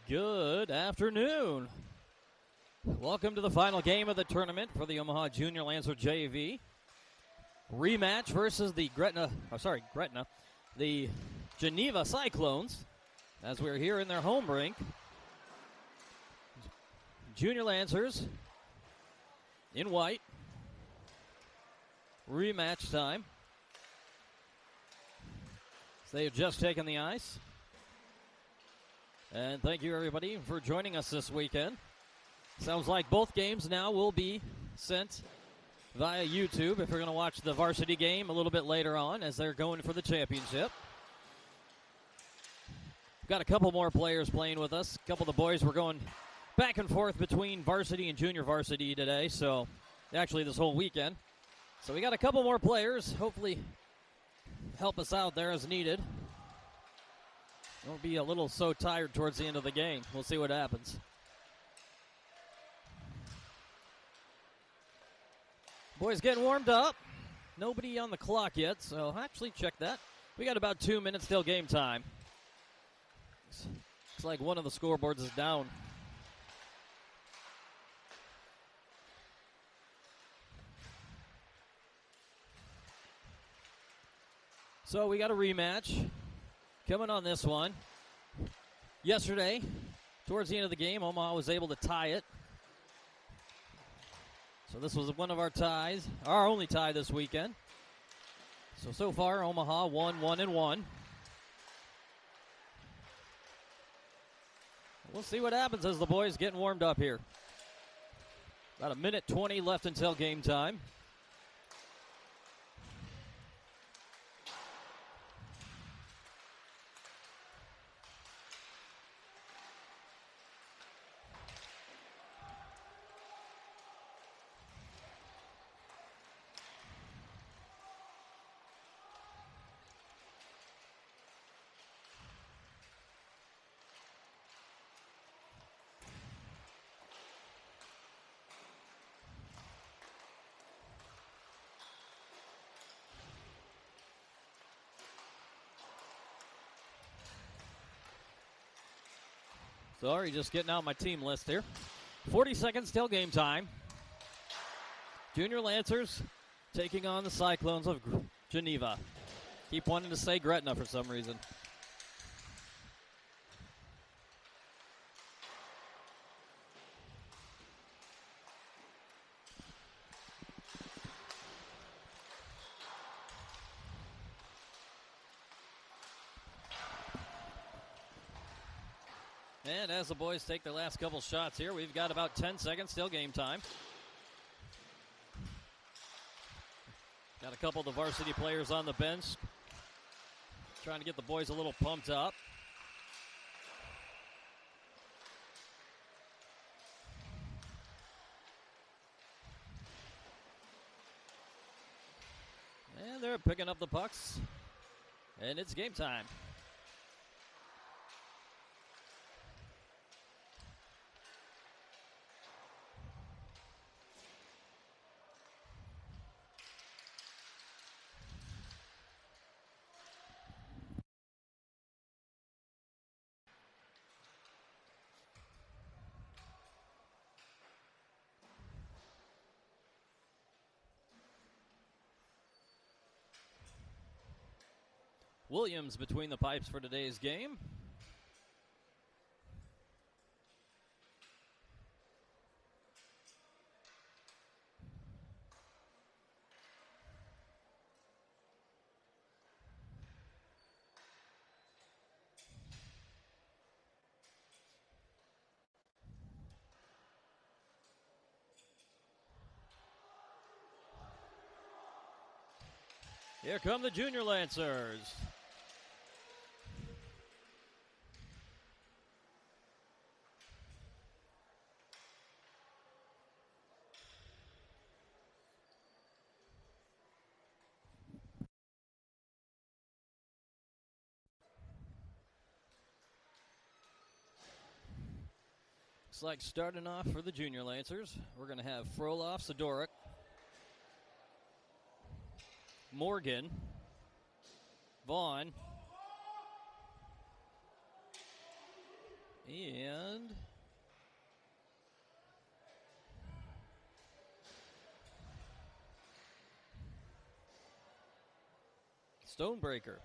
Good afternoon. Welcome to the final game of the tournament for the Omaha Junior Lancer JV. Rematch versus the the Geneva Cyclones, as we're here in their home rink. Junior Lancers in white. Rematch time. So they have just taken the ice. And thank you, everybody, for joining us this weekend. Sounds like both games now will be sent via YouTube if you're going to watch the varsity game a little bit later on as they're going for the championship. We've got a couple more players playing with us. A couple of the boys were going back and forth between varsity and junior varsity today, so actually this whole weekend. So we got a couple more players. Hopefully help us out there as needed. We'll be a little so tired towards the end of the game. We'll see what happens. Boys getting warmed up. Nobody on the clock yet, so actually check that. We got about 2 minutes till game time. Looks like one of the scoreboards is down. So we got a rematch coming on this one. Yesterday, towards the end of the game, Omaha was able to tie it. So this was one of our ties, our only tie this weekend. So far, Omaha won 1-1. We'll see what happens as the boys getting warmed up here. About a minute 20 left until game time. Sorry, just getting out my team list here. 40 seconds till game time. Junior Lancers taking on the Cyclones of Geneva. Keep wanting to say Gretna for some reason. And as the boys take their last couple shots here, we've got about 10 seconds till game time. Got a couple of the varsity players on the bench, trying to get the boys a little pumped up. And they're picking up the pucks, and it's game time. Williams between the pipes for today's game. Here come the Junior Lancers. Looks like starting off for the Junior Lancers, we're going to have Froloff, Sidoric, Morgan, Vaughn, And Stonebreaker.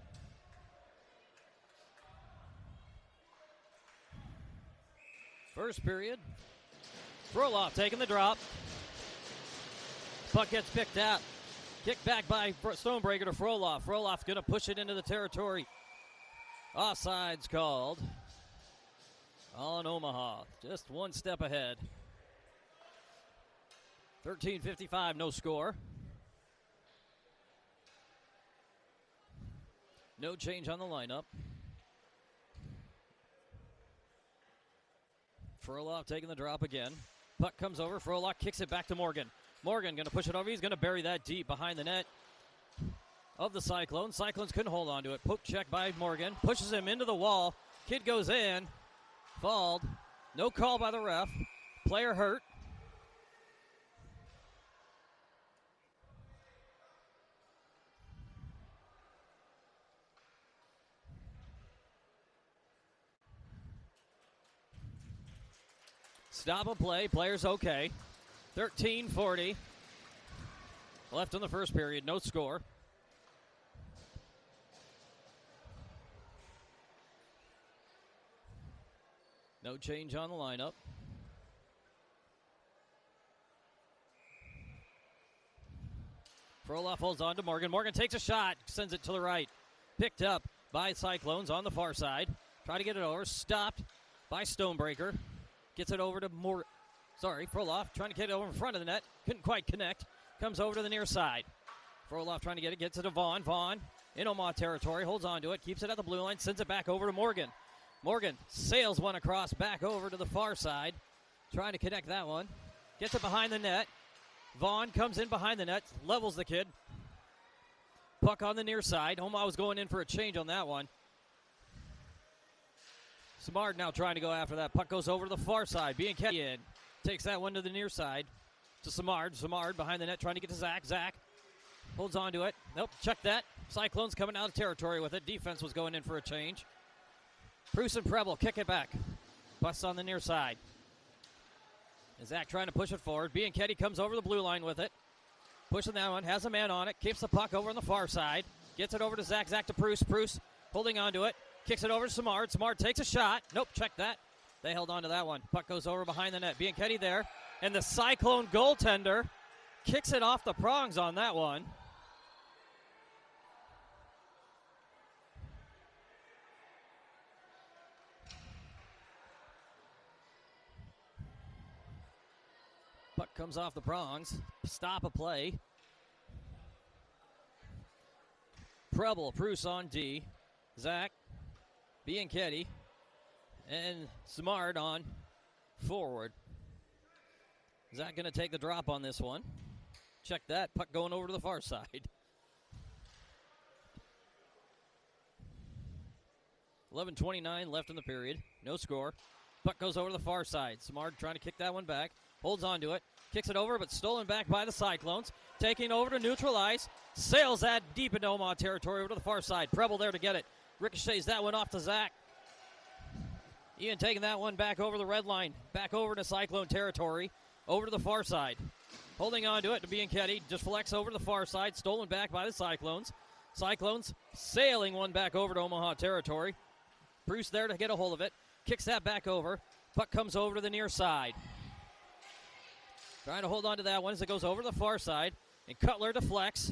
First period. Froloff taking the drop. Puck gets picked out. Kicked back by Stonebreaker to Froloff. Froloff's going to push it into the territory. Offside's called on Omaha. Just one step ahead. 13:55, no score. No change on the lineup. Froloff taking the drop again. Puck comes over. Froloff kicks it back to Morgan. Morgan going to push it over. He's going to bury that deep behind the net of the Cyclones. Cyclones couldn't hold on to it. Poke check by Morgan. Pushes him into the wall. Kid goes in. Fouled. No call by the ref. Player hurt. Stop and play. Player's okay. 13:40 left in the first period. No score. No change on the lineup. Froloff holds on to Morgan. Morgan takes a shot. Sends it to the right. Picked up by Cyclones on the far side. Try to get it over. Stopped by Stonebreaker. Gets it over to Froloff trying to get it over in front of the net. Couldn't quite connect. Comes over to the near side. Froloff trying to get it. Gets it to Vaughn. Vaughn in Omaha territory. Holds on to it. Keeps it at the blue line. Sends it back over to Morgan. Morgan sails one across back over to the far side. Trying to connect that one. Gets it behind the net. Vaughn comes in behind the net. Levels the kid. Puck on the near side. Omaha was going in for a change on that one. Samard now trying to go after that. Puck goes over to the far side. Being kept in. Takes that one to the near side. To Samard. Samard behind the net trying to get to Zach. Zach holds on to it. Nope, check that. Cyclones coming out of territory with it. Defense was going in for a change. Bruce and Preble kick it back. Busts on the near side. And Zach trying to push it forward. Bianchetti comes over the blue line with it. Pushing that one. Has a man on it. Keeps the puck over on the far side. Gets it over to Zach. Zach to Bruce. Bruce holding on to it. Kicks it over to Samard. Samard takes a shot. Nope, check that. They held on to that one. Puck goes over behind the net. Bianchetti there. And the Cyclone goaltender kicks it off the prongs on that one. Puck comes off the prongs. Stop a play. Preble, Bruce on D. Zach, Bianchetti, and Smart on forward. Zach going to take the drop on this one. Check that. Puck going over to the far side. 11:29 left in the period. No score. Puck goes over to the far side. Smart trying to kick that one back. Holds on to it. Kicks it over, but stolen back by the Cyclones. Taking over to neutralize. Sails that deep into Omaha territory over to the far side. Preble there to get it. Ricochets that one off to Zach. Ian taking that one back over the red line. Back over to Cyclone territory. Over to the far side. Holding on to it to Bianchetti. Just flex over to the far side. Stolen back by the Cyclones. Cyclones sailing one back over to Omaha territory. Bruce there to get a hold of it. Kicks that back over. Puck comes over to the near side. Trying to hold on to that one as it goes over to the far side. And Cutler to flex.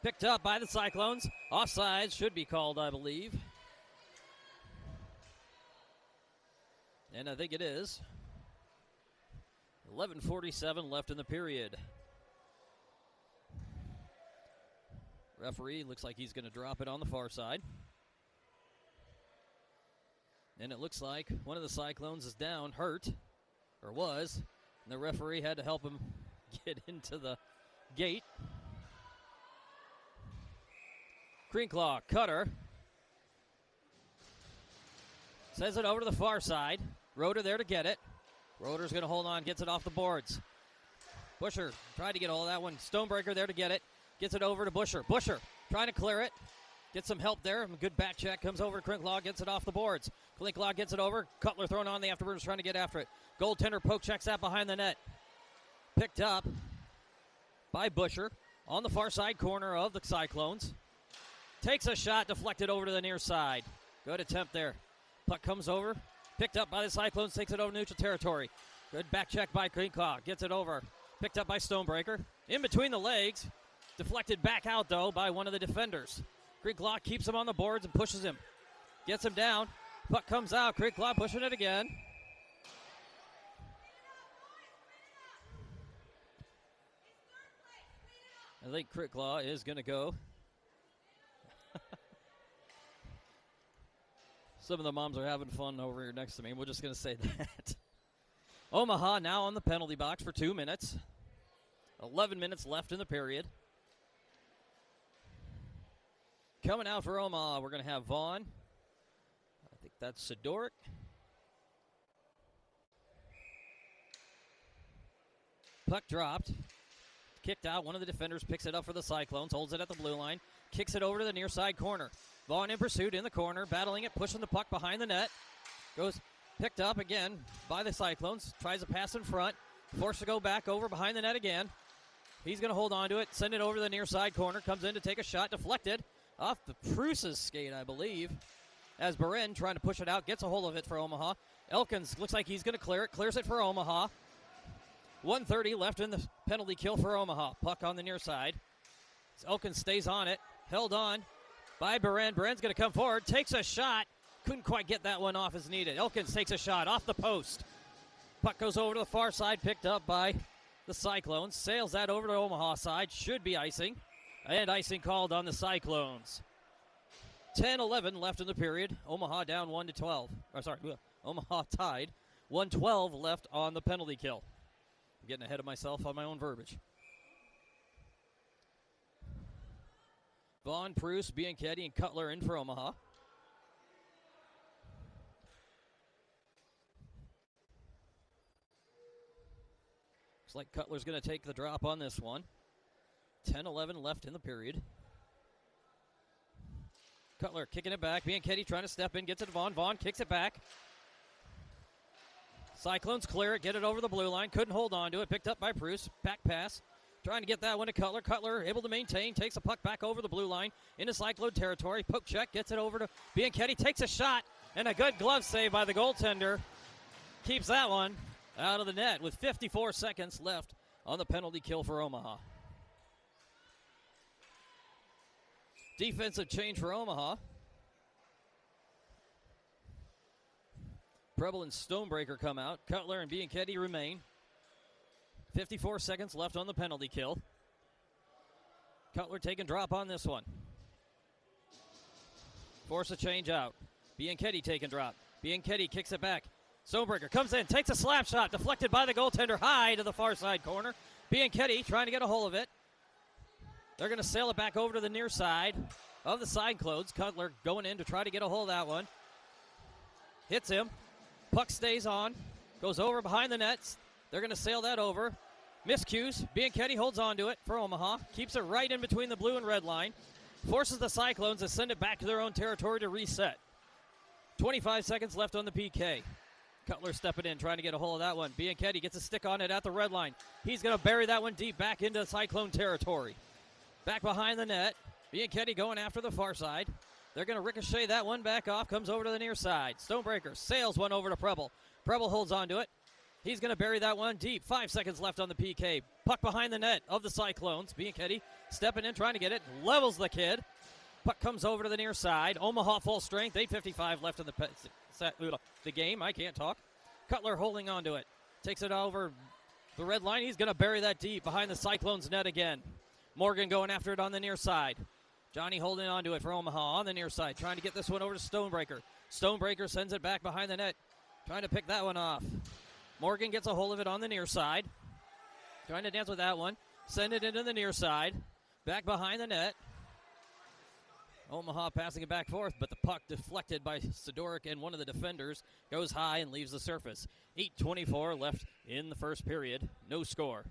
Picked up by the Cyclones. Offsides should be called, I believe. And I think it is. 11:47 left in the period. Referee looks like he's going to drop it on the far side. And it looks like one of the Cyclones is down, hurt, or was. And the referee had to help him get into the gate. Greenclaw, Cutter. Sends it over to the far side. Roeder there to get it. Roeder's going to hold on, gets it off the boards. Busher tried to get all of that one. Stonebreaker there to get it. Gets it over to Busher. Busher trying to clear it. Gets some help there. Good back check. Comes over to Krinklaw. Gets it off the boards. Krinklaw gets it over. Cutler thrown on. The Afterburners trying to get after it. Goaltender poke checks that behind the net. Picked up by Busher on the far side corner of the Cyclones. Takes a shot. Deflected over to the near side. Good attempt there. Puck comes over. Picked up by the Cyclones. Takes it over neutral territory. Good back check by Krinklaw. Gets it over. Picked up by Stonebreaker. In between the legs. Deflected back out, though, by one of the defenders. Krinklaw keeps him on the boards and pushes him. Gets him down. Puck comes out. Krinklaw pushing it again. I think Krinklaw is going to go. Some of the moms are having fun over here next to me. We're just going to say that. Omaha now on the penalty box for 2 minutes. 11 minutes left in the period. Coming out for Omaha, we're going to have Vaughn. I think that's Sidoric. Puck dropped. Kicked out. One of the defenders picks it up for the Cyclones. Holds it at the blue line. Kicks it over to the near side corner. Vaughn in pursuit in the corner. Battling it. Pushing the puck behind the net. Goes picked up again by the Cyclones. Tries a pass in front. Forced to go back over behind the net again. He's going to hold on to it. Send it over to the near side corner. Comes in to take a shot. Deflected. Off the Pruce's skate, I believe. As Beren trying to push it out. Gets a hold of it for Omaha. Elkins looks like he's going to clear it. Clears it for Omaha. 1:30 left in the penalty kill for Omaha. Puck on the near side. Elkins stays on it. Held on by Beren. Beren's going to come forward. Takes a shot. Couldn't quite get that one off as needed. Elkins takes a shot off the post. Puck goes over to the far side. Picked up by the Cyclones. Sails that over to Omaha side. Should be icing. And icing called on the Cyclones. 10-11 left in the period. Omaha down 1-12. Omaha tied. 1:12 left on the penalty kill. I'm getting ahead of myself on my own verbiage. Vaughn, Pruce, Bianchetti, and Cutler in for Omaha. Looks like Cutler's going to take the drop on this one. 10-11 left in the period. Cutler kicking it back. Bianchetti trying to step in. Gets it to Vaughn. Vaughn kicks it back. Cyclones clear it. Get it over the blue line. Couldn't hold on to it. Picked up by Bruce. Back pass. Trying to get that one to Cutler. Cutler able to maintain. Takes the puck back over the blue line into Cyclone territory. Poke check. Gets it over to Bianchetti. Takes a shot. And a good glove save by the goaltender. Keeps that one out of the net with 54 seconds left on the penalty kill for Omaha. Defensive change for Omaha. Preble and Stonebreaker come out. Cutler and Bianchetti remain. 54 seconds left on the penalty kill. Cutler taking drop on this one. Force a change out. Bianchetti taking drop. Bianchetti kicks it back. Stonebreaker comes in, takes a slap shot, deflected by the goaltender high to the far side corner. Bianchetti trying to get a hold of it. They're going to sail it back over to the near side of the Cyclones. Cutler going in to try to get a hold of that one. Hits him. Puck stays on. Goes over behind the nets. They're going to sail that over. Miscues. Bianchetti holds on to it for Omaha. Keeps it right in between the blue and red line. Forces the Cyclones to send it back to their own territory to reset. 25 seconds left on the PK. Cutler stepping in, trying to get a hold of that one. Bianchetti gets a stick on it at the red line. He's going to bury that one deep back into Cyclone territory. Back behind the net. Bianchetti going after the far side. They're going to ricochet that one back off. Comes over to the near side. Stonebreaker sails one over to Preble. Preble holds on to it. He's going to bury that one deep. 5 seconds left on the PK. Puck behind the net of the Cyclones. Bianchetti stepping in, trying to get it. Levels the kid. Puck comes over to the near side. Omaha full strength. 8:55 left in the game. I can't talk. Cutler holding on to it. Takes it over the red line. He's going to bury that deep behind the Cyclones net again. Morgan going after it on the near side. Johnny holding on to it for Omaha on the near side. Trying to get this one over to Stonebreaker. Stonebreaker sends it back behind the net. Trying to pick that one off. Morgan gets a hold of it on the near side. Trying to dance with that one. Send it into the near side. Back behind the net. Omaha passing it back forth, but the puck deflected by Sidoric and one of the defenders goes high and leaves the surface. 8:24 left in the first period. No score.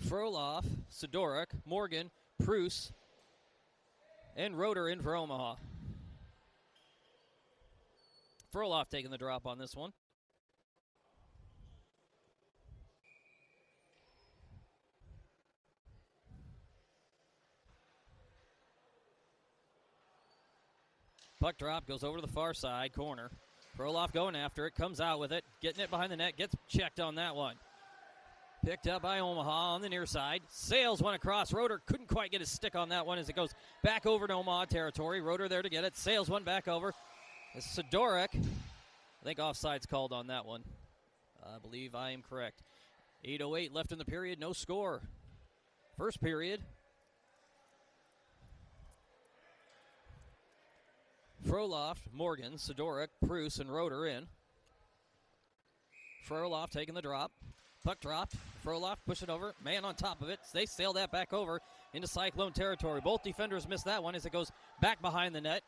Frolov, Sidoric, Morgan, Preuss, and Roeder in for Omaha. Frolov taking the drop on this one. Puck drop, goes over to the far side corner. Frolov going after it, comes out with it, getting it behind the net, gets checked on that one. Picked up by Omaha on the near side. Sails one across. Roeder couldn't quite get his stick on that one as it goes back over to Omaha territory. Roeder there to get it. Sails one back over. Sidoric. I think offside's called on that one. I believe I am correct. 8:08 left in the period. No score. First period. Frolov, Morgan, Sidoric, Preuss, and Roeder in. Frolov taking the drop. Puck dropped. Frolov push it over. Man on top of it. They sail that back over into Cyclone territory. Both defenders missed that one as it goes back behind the net.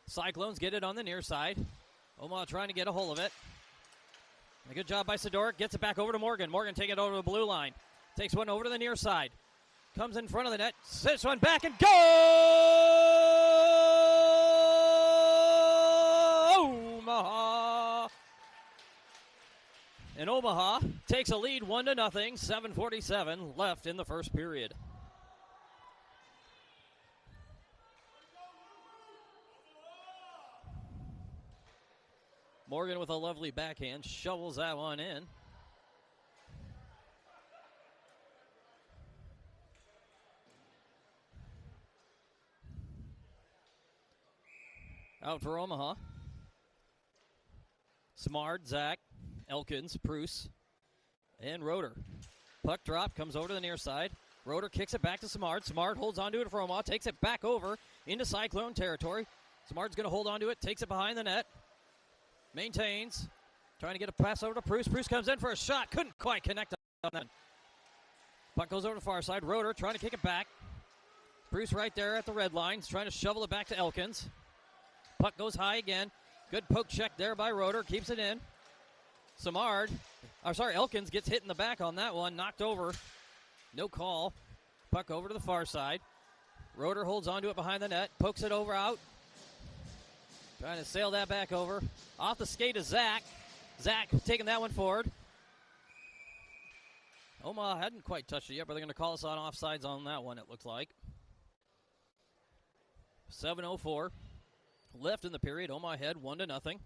Cyclones get it on the near side. Omaha trying to get a hold of it. A good job by Sidoric. Gets it back over to Morgan. Morgan taking it over to the blue line. Takes one over to the near side. Comes in front of the net. Sits one back and go! Omaha! And Omaha takes a lead 1-0, 7:47 left in the first period. Morgan with a lovely backhand, shovels that one in. Out for Omaha. Smart, Zach, Elkins, Preuss, and Roeder. Puck drop, comes over to the near side. Roeder kicks it back to Smart. Smart holds onto it for Omaha, takes it back over into Cyclone territory. Smart's going to hold onto it, takes it behind the net. Maintains, trying to get a pass over to Preuss. Preuss comes in for a shot, couldn't quite connect on that. Puck goes over to the far side. Roeder trying to kick it back. Preuss right there at the red line, trying to shovel it back to Elkins. Puck goes high again. Good poke check there by Roeder, keeps it in. Elkins gets hit in the back on that one, knocked over. No call. Puck over to the far side. Roeder holds onto it behind the net, pokes it over out. Trying to sail that back over. Off the skate of Zach. Zach taking that one forward. Omaha hadn't quite touched it yet, but they're going to call us on offsides on that one, it looks like. 7:04 left in the period. Omaha ahead 1-0.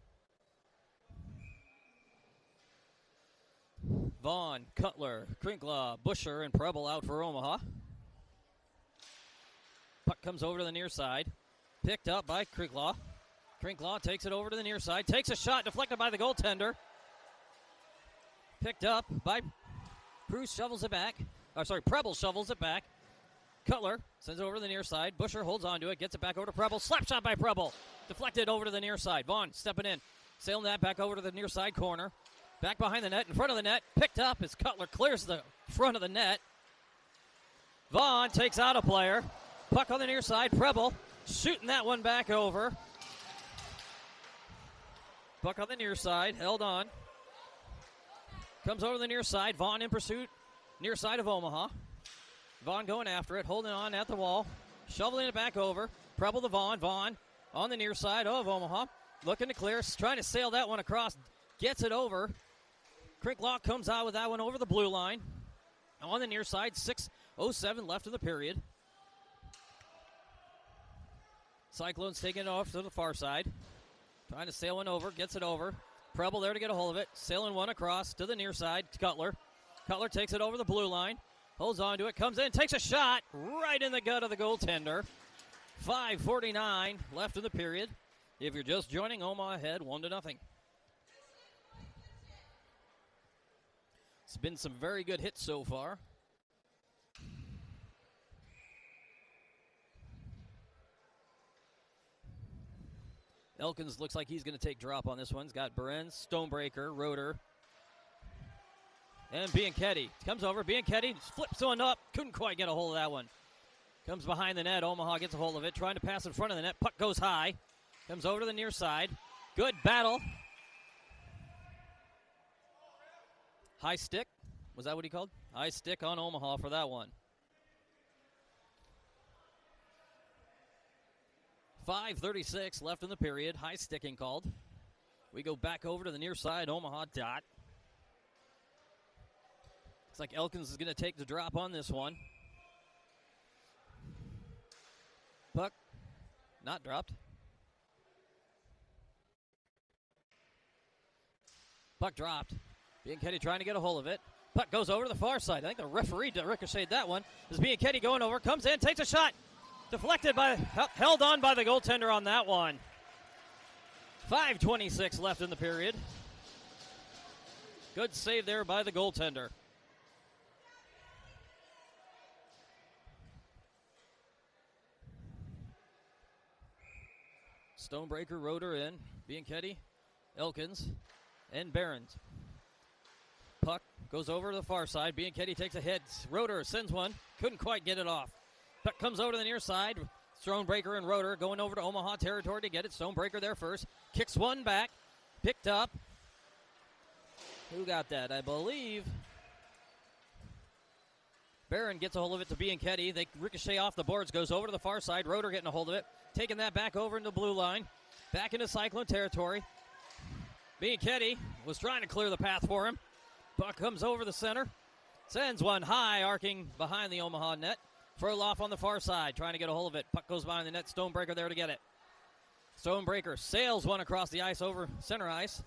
Vaughn, Cutler, Krinkla, Busher, and Preble out for Omaha. Puck comes over to the near side. Picked up by Krinkla. Krinkla takes it over to the near side. Takes a shot deflected by the goaltender. Picked up by Preuss, shovels it back. Preble shovels it back. Cutler sends it over to the near side. Busher holds onto it, gets it back over to Preble. Slap shot by Preble. Deflected over to the near side. Vaughn stepping in. Sailing that back over to the near side corner. Back behind the net, in front of the net. Picked up as Cutler clears the front of the net. Vaughn takes out a player. Puck on the near side. Preble shooting that one back over. Puck on the near side, held on. Comes over the near side. Vaughn in pursuit, near side of Omaha. Vaughn going after it, holding on at the wall. Shoveling it back over. Preble to Vaughn. Vaughn on the near side of Omaha. Looking to clear, trying to sail that one across. Gets it over. Krinklock comes out with that one over the blue line. On the near side, 6:07 left in the period. Cyclones taking it off to the far side. Trying to sail one over, gets it over. Preble there to get a hold of it. Sailing one across to the near side, Cutler. Cutler takes it over the blue line. Holds on to it, comes in, takes a shot right in the gut of the goaltender. 5:49 left in the period. If you're just joining, Omaha ahead 1-0. It's been some very good hits so far. Elkins looks like he's going to take drop on this one. He's got Berens, Stonebreaker, Roeder, and Bianchetti. Comes over, Bianchetti flips one up. Couldn't quite get a hold of that one. Comes behind the net. Omaha gets a hold of it. Trying to pass in front of the net. Puck goes high. Comes over to the near side. Good battle. High stick Was that what he called? High stick on Omaha for that one. 5:36 left in the period. High sticking called. We go back over to the near side. Omaha dot. Looks like Elkins is going to take the drop on this one. Puck not dropped. Puck dropped. Bianchetti trying to get a hold of it. Puck goes over to the far side. I think the referee ricocheted that one. As Bianchetti going over, comes in, takes a shot. Deflected by, held on by the goaltender on that one. 5:26 left in the period. Good save there by the goaltender. Stonebreaker, Roeder in. Bianchetti, Elkins, and Behrens. Puck goes over to the far side. Bianchetti takes a hit. Roeder sends one. Couldn't quite get it off. Puck comes over to the near side. Stonebreaker and Roeder going over to Omaha territory to get it. Stonebreaker there first. Kicks one back. Picked up. Who got that? I believe Barron gets a hold of it to Bianchetti. They ricochet off the boards. Goes over to the far side. Roeder getting a hold of it. Taking that back over into the blue line. Back into Cyclone territory. Bianchetti was trying to clear the path for him. Puck comes over the center. Sends one high, arcing behind the Omaha net. Froloff on the far side, trying to get a hold of it. Puck goes behind the net. Stonebreaker there to get it. Stonebreaker sails one across the ice over center ice.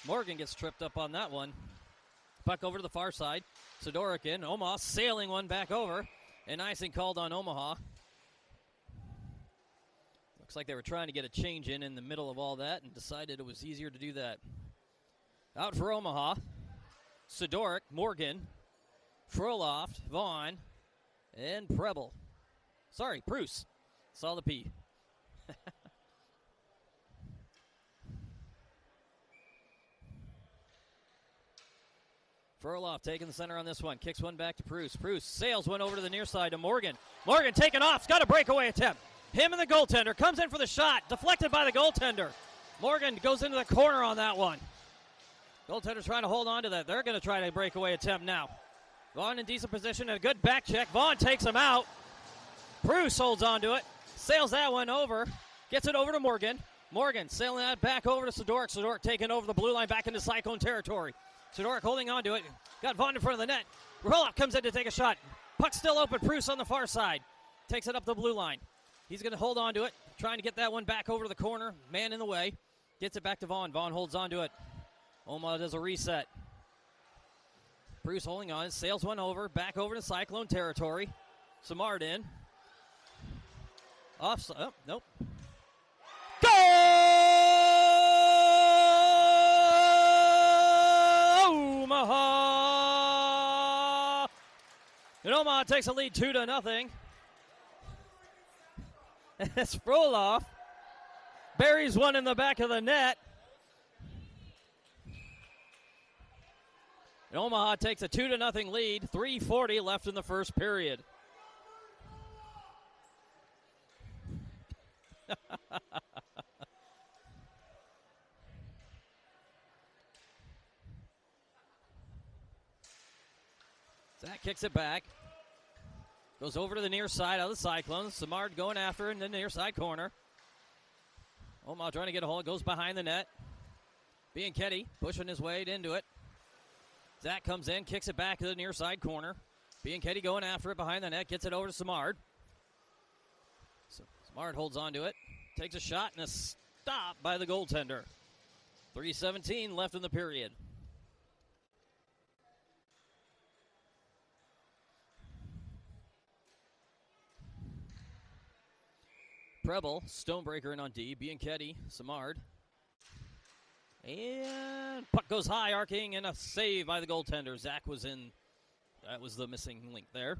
Morgan gets tripped up on that one. Puck over to the far side. Sidoric in. Omaha sailing one back over. And icing called on Omaha. Looks like they were trying to get a change in the middle of all that and decided it was easier to do that. Out for Omaha. Sidoric, Morgan, Froloff, Vaughn, and Preble. Sorry, Bruce. Saw the P. Froloff taking the center on this one. Kicks one back to Bruce. Bruce sails one over to the near side to Morgan. Morgan taking off. It's got a breakaway attempt. Him and the goaltender. Comes in for the shot. Deflected by the goaltender. Morgan goes into the corner on that one. Goaltender's trying to hold on to that. They're going to try to breakaway attempt now. Vaughn in decent position. A good back check. Vaughn takes him out. Bruce holds on to it. Sails that one over. Gets it over to Morgan. Morgan sailing that back over to Sidoric. Sidoric taking over the blue line back into Cyclone territory. Sidoric holding on to it. Got Vaughn in front of the net. Roloff comes in to take a shot. Puck still open. Bruce on the far side. Takes it up the blue line. He's going to hold on to it. Trying to get that one back over to the corner. Man in the way. Gets it back to Vaughn. Vaughn holds on to it. Omaha does a reset. Bruce holding on. Sails one over. Back over to Cyclone territory. Samard in. Off. Oh, nope. Go! Omaha! And Omaha takes a lead 2-0. It's Froloff. Buries one in the back of the net. And Omaha takes a 2-0 lead. 3:40 left in the first period. Zach kicks it back. Goes over to the near side of the Cyclones. Samard going after it in the near side corner. Omaha trying to get a hold. Goes behind the net. Bianchetti pushing his way into it. Zach comes in, kicks it back to the near side corner. Bianchetti going after it behind the net. Gets it over to Samard. So Samard holds on to it. Takes a shot and a stop by the goaltender. 3:17 left in the period. Preble, Stonebreaker in on D. Bianchetti, Samard. And puck goes high, arcing, and a save by the goaltender. Zach was in. That was the missing link there.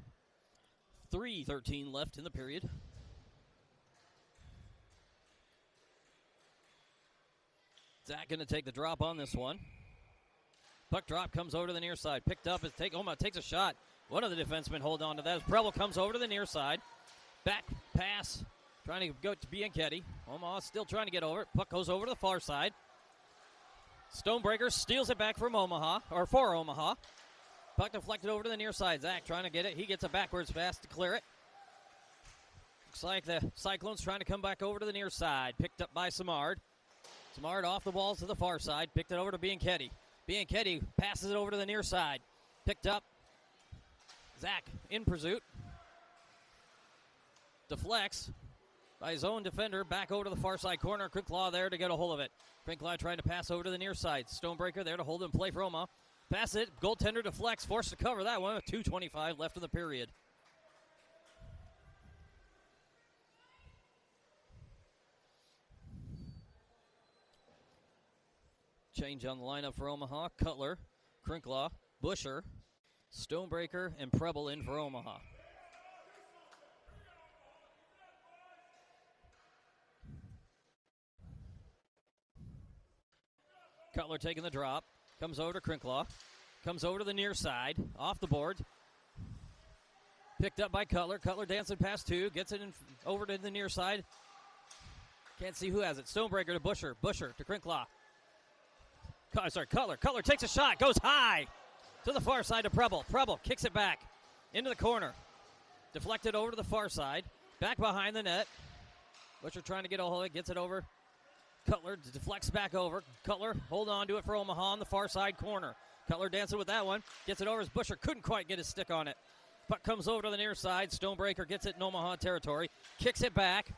3:13 left in the period. Zach going to take the drop on this one. Puck drop comes over to the near side. Picked up. Omaha takes a shot. One of the defensemen hold on to that. As Preble comes over to the near side. Back pass. Trying to go to Bianchetti. Omaha still trying to get over it. Puck goes over to the far side. Stonebreaker steals it back from Omaha, or for Omaha. Puck deflected over to the near side. Zach trying to get it. He gets a backwards pass to clear it. Looks like the Cyclones trying to come back over to the near side. Picked up by Samard. Samard off the balls to the far side. Picked it over to Bianchetti. Bianchetti passes it over to the near side. Picked up. Zach in pursuit. Deflects by his own defender. Back over to the far side corner. Crinklaw there to get a hold of it. Crinklaw trying to pass over to the near side. Stonebreaker there to hold and play for Omaha. Pass it. Goaltender deflects. Forced to cover that one with 2:25 left in the period. Change on the lineup for Omaha. Cutler, Crinklaw, Busher, Stonebreaker, and Preble in for Omaha. Cutler taking the drop. Comes over to Crinklaw. Comes over to the near side. Off the board. Picked up by Cutler. Cutler dancing past two. Gets it over to the near side. Can't see who has it. Stonebreaker to Busher. Busher to Crinklaw. Cutler. Cutler takes a shot. Goes high to the far side to Preble. Preble kicks it back into the corner. Deflected over to the far side. Back behind the net. Busher trying to get a hold of it. Gets it over. Cutler deflects back over. Cutler hold on to it for Omaha on the far side corner. Cutler dancing with that one. Gets it over as Busher couldn't quite get his stick on it. Puck comes over to the near side. Stonebreaker gets it in Omaha territory. Kicks it back.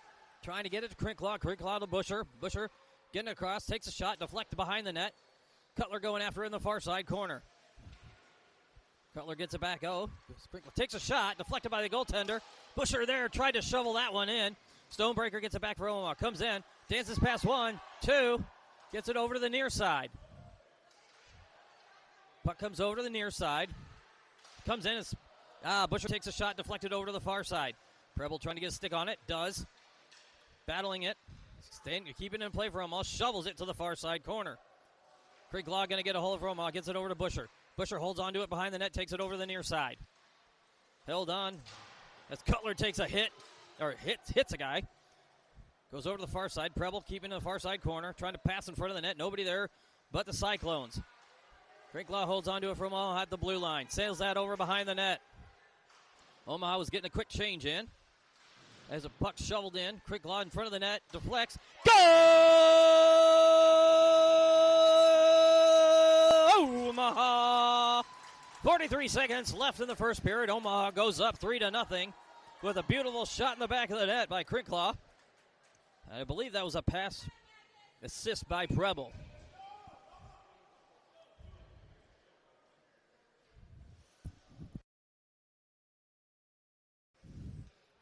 Trying to get it to Crinklaw. Crinklaw to Busher. Busher getting across. Takes a shot. Deflected behind the net. Cutler going after it in the far side corner. Cutler gets it back. Takes a shot. Deflected by the goaltender. Busher there tried to shovel that one in. Stonebreaker gets it back for Omaha. Comes in. Dances past 1, 2. Gets it over to the near side. Puck comes over to the near side. Comes in. Busher takes a shot. Deflected over to the far side. Preble trying to get a stick on it. Does. Battling it. Keeping it in play for Omaha. Shovels it to the far side corner. Crinklaw going to get a hold of Omaha. Gets it over to Busher. Busher holds on to it behind the net. Takes it over to the near side. Held on as Cutler takes a hit. Or hits a guy. Goes over to the far side. Preble keeping in the far side corner. Trying to pass in front of the net. Nobody there but the Cyclones. Crinklaw holds on to it from Omaha at the blue line. Sails that over behind the net. Omaha was getting a quick change in. As a puck shoveled in. Crinklaw in front of the net. Deflects. Go! Omaha! 43 seconds left in the first period. Omaha goes up 3-0 with a beautiful shot in the back of the net by Crinklaw. I believe that was a pass assist by Preble.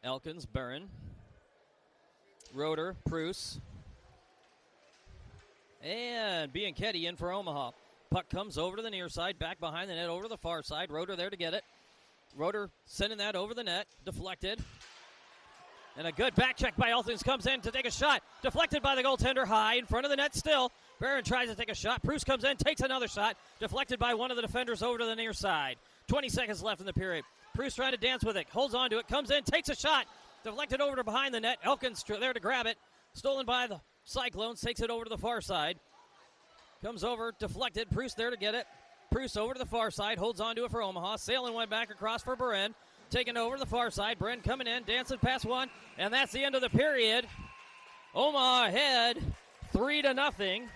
Elkins, Barron, Roeder, Pruce, and Bianchetti in for Omaha. Puck comes over to the near side, back behind the net, over to the far side. Roeder there to get it. Roeder sending that over the net, deflected. And a good back check by Elkins comes in to take a shot. Deflected by the goaltender high in front of the net still. Barron tries to take a shot. Pruce comes in, takes another shot. Deflected by one of the defenders over to the near side. 20 seconds left in the period. Pruce trying to dance with it. Holds on to it. Comes in, takes a shot. Deflected over to behind the net. Elkins there to grab it. Stolen by the Cyclones. Takes it over to the far side. Comes over, deflected. Pruce there to get it. Pruce over to the far side. Holds on to it for Omaha. Sailing one back across for Barron. Taking over to the far side. Bren coming in, dancing past 1, and that's the end of the period. Omaha ahead 3-0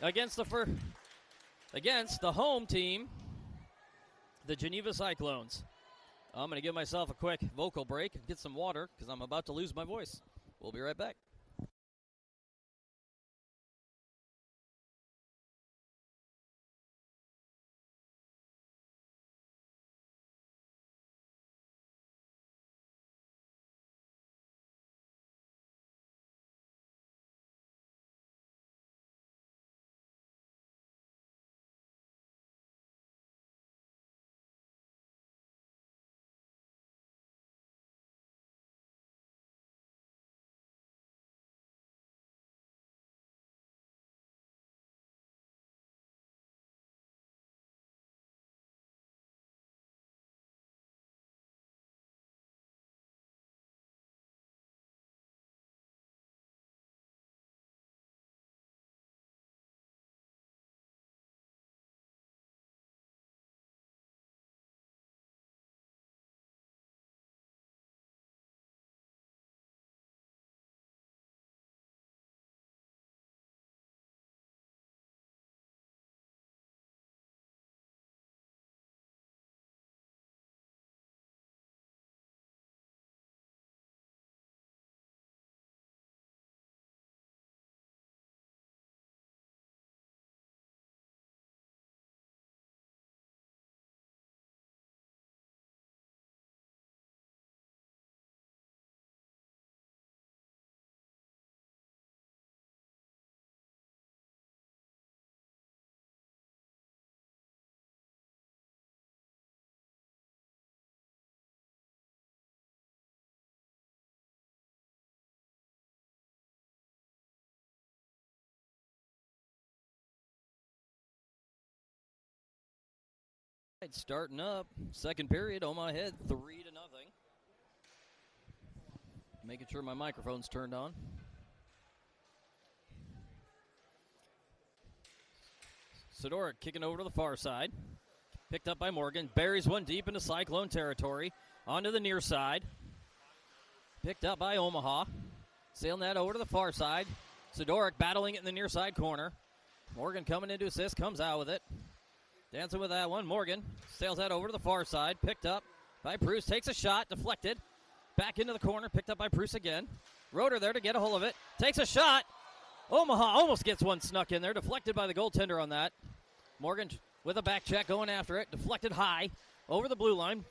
against the home team, the Geneva Cyclones. I'm going to give myself a quick vocal break and get some water because I'm about to lose my voice. We'll be right back. It's starting up. Second period, Omaha ahead 3-0. Making sure my microphone's turned on. Sidoric kicking over to the far side. Picked up by Morgan. Buries one deep into Cyclone territory. Onto the near side. Picked up by Omaha. Sailing that over to the far side. Sidoric battling it in the near side corner. Morgan coming in to assist. Comes out with it. Dancing with that one. Morgan sails that over to the far side. Picked up by Bruce. Takes a shot. Deflected. Back into the corner. Picked up by Bruce again. Roeder there to get a hold of it. Takes a shot. Omaha almost gets one snuck in there. Deflected by the goaltender on that. Morgan with a back check going after it. Deflected high over the blue line.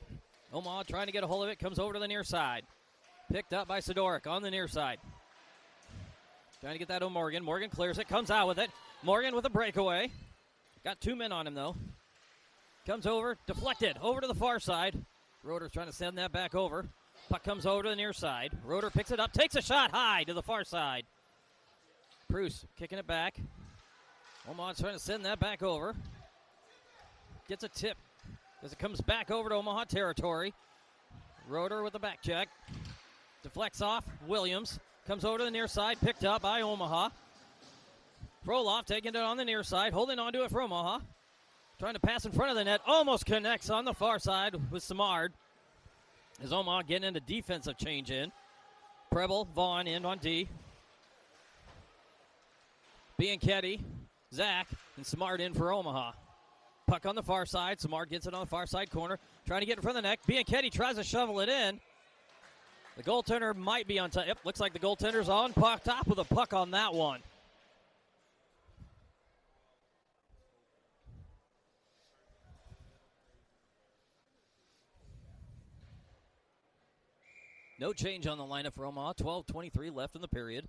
Omaha trying to get a hold of it. Comes over to the near side. Picked up by Sidoric on the near side. Trying to get that to Morgan. Morgan clears it. Comes out with it. Morgan with a breakaway. Got 2 men on him, though. Comes over. Deflected. Over to the far side. Roeder's trying to send that back over. Puck comes over to the near side. Roeder picks it up. Takes a shot high to the far side. Bruce kicking it back. Omaha's trying to send that back over. Gets a tip as it comes back over to Omaha territory. Roeder with the back check. Deflects off. Williams comes over to the near side. Picked up by Omaha. Froloff taking it on the near side. Holding on to it for Omaha. Trying to pass in front of the net. Almost connects on the far side with Simard. As Omaha getting into defensive change in. Preble, Vaughn in on D. Bianchetti, Zach, and Simard in for Omaha. Puck on the far side. Simard gets it on the far side corner. Trying to get in front of the net. Bianchetti tries to shovel it in. The goaltender might be on top. Yep, looks like the goaltender's on puck top with a puck on that one. No change on the lineup for Omaha. 12:23 left in the period.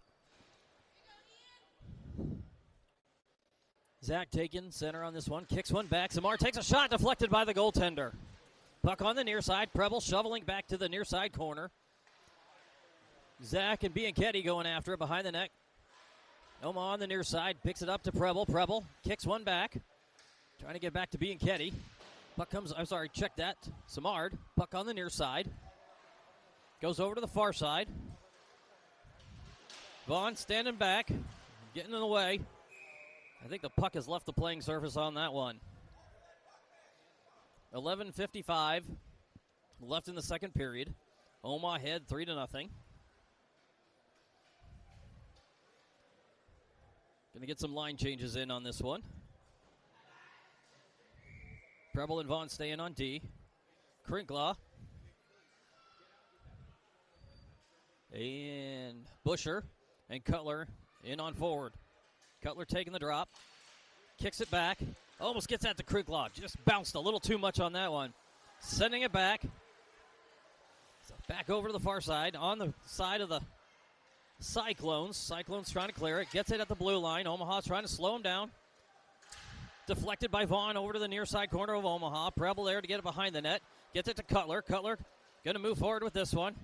Zach taking center on this one. Kicks one back. Samar takes a shot deflected by the goaltender. Puck on the near side. Preble shoveling back to the near side corner. Zach and Bianchetti going after it behind the net. Omaha on the near side. Picks it up to Preble. Preble kicks one back. Trying to get back to Bianchetti. Puck comes, check that. Samard. Puck on the near side. Goes over to the far side. Vaughn standing back. Getting in the way. I think the puck has left the playing surface on that one. 11:55 left in the second period. Omaha ahead 3-0. Going to get some line changes in on this one. Preble and Vaughn staying on D. Krinklaw. And Busher and Cutler in on forward. Cutler taking the drop. Kicks it back. Almost gets that to Krinklaw. Just bounced a little too much on that one. Sending it back. So back over to the far side. On the side of the Cyclones. Cyclones trying to clear it. Gets it at the blue line. Omaha's trying to slow him down. Deflected by Vaughn over to the near side corner of Omaha. Preble there to get it behind the net. Gets it to Cutler. Cutler going to move forward with this one.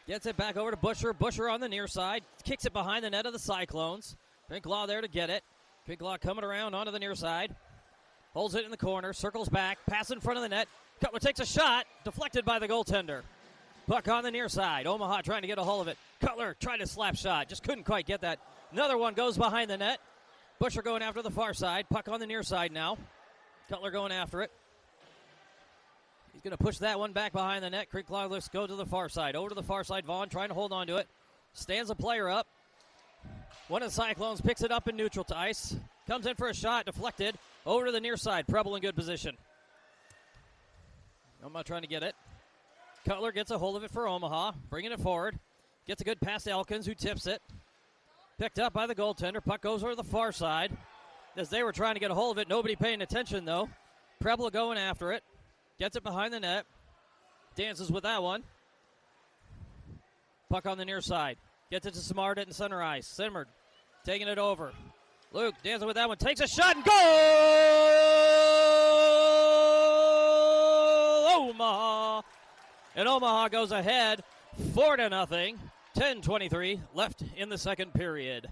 Gets it back over to Busher. Busher on the near side. Kicks it behind the net of the Cyclones. Krinklaw there to get it. Krinklaw coming around onto the near side. Holds it in the corner. Circles back. Pass in front of the net. Cutler takes a shot. Deflected by the goaltender. Puck on the near side. Omaha trying to get a hold of it. Cutler tried a slap shot. Just couldn't quite get that. Another one goes behind the net. Busher going after the far side. Puck on the near side now. Cutler going after it. He's going to push that one back behind the net. Krinklaw lets go to the far side. Over to the far side. Vaughn trying to hold on to it. Stands a player up. One of the Cyclones picks it up in neutral to ice. Comes in for a shot. Deflected. Over to the near side. Preble in good position. Omaha trying to get it. Cutler gets a hold of it for Omaha. Bringing it forward. Gets a good pass to Elkins, who tips it. Picked up by the goaltender. Puck goes over to the far side. As they were trying to get a hold of it. Nobody paying attention, though. Preble going after it. Gets it behind the net. Dances with that one. Puck on the near side. Gets it to Simard in center ice. Simard taking it over. Luke dancing with that one. Takes a shot and goal! Omaha! And Omaha goes ahead 4-0. 10:23 left in the second period.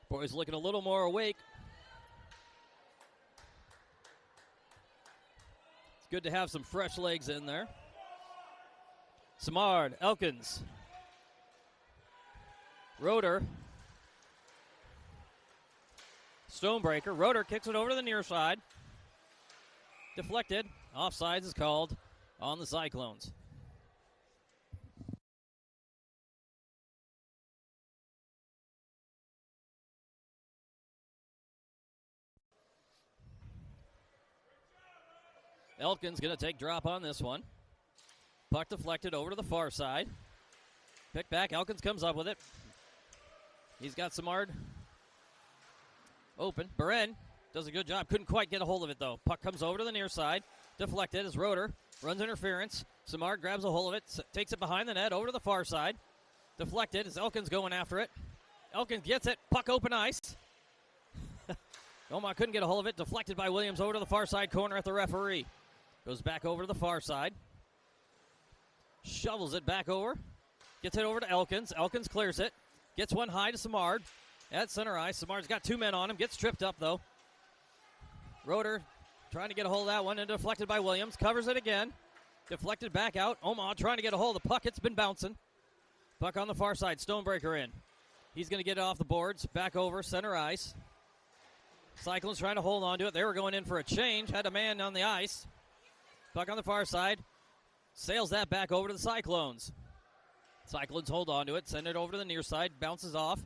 Boys looking a little more awake. It's good to have some fresh legs in there. Samard, Elkins, Roeder, Stonebreaker. Roeder kicks it over to the near side. Deflected. Offsides is called on the Cyclones. Elkins going to take drop on this one. Puck deflected over to the far side. Pick back. Elkins comes up with it. He's got Samard open. Beren does a good job. Couldn't quite get a hold of it, though. Puck comes over to the near side. Deflected as Roeder runs interference. Samard grabs a hold of it. Takes it behind the net over to the far side. Deflected as Elkins going after it. Elkins gets it. Puck open ice. Omaha couldn't get a hold of it. Deflected by Williams over to the far side corner at the referee. Goes back over to the far side. Shovels it back over. Gets it over to Elkins. Elkins clears it. Gets one high to Samard at center ice. Samard's got 2 men on him. Gets tripped up, though. Roeder trying to get a hold of that one and deflected by Williams. Covers it again. Deflected back out. Omaha trying to get a hold of the puck. It's been bouncing. Puck on the far side. Stonebreaker in. He's going to get it off the boards. Back over center ice. Cyclones trying to hold on to it. They were going in for a change. Had a man on the ice. Puck on the far side. Sails that back over to the Cyclones. Cyclones hold on to it. Send it over to the near side. Bounces off.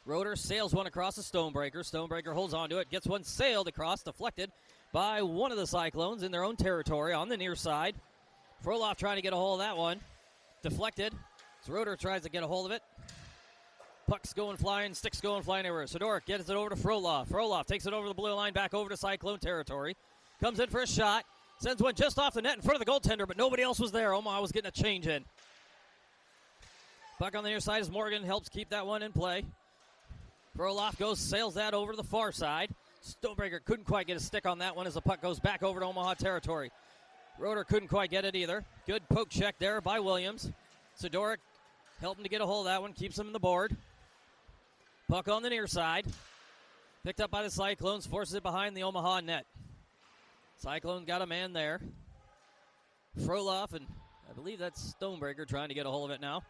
Roeder sails one across the Stonebreaker. Stonebreaker holds on to it. Gets one sailed across. Deflected by one of the Cyclones in their own territory on the near side. Froloff trying to get a hold of that one. Deflected. So Roeder tries to get a hold of it. Puck's going flying. Sticks going flying everywhere. Sidoric gets it over to Froloff. Froloff takes it over the blue line. Back over to Cyclone territory. Comes in for a shot. Sends one just off the net in front of the goaltender, but nobody else was there. Omaha was getting a change in. Puck on the near side as Morgan helps keep that one in play. Froloff goes, sails that over to the far side. Stonebreaker couldn't quite get a stick on that one as the puck goes back over to Omaha territory. Roeder couldn't quite get it either. Good poke check there by Williams. Sidoric helping to get a hold of that one, keeps him in the board. Puck on the near side. Picked up by the Cyclones, forces it behind the Omaha net. Cyclone got a man there. Froloff, and I believe that's Stonebreaker trying to get a hold of it now.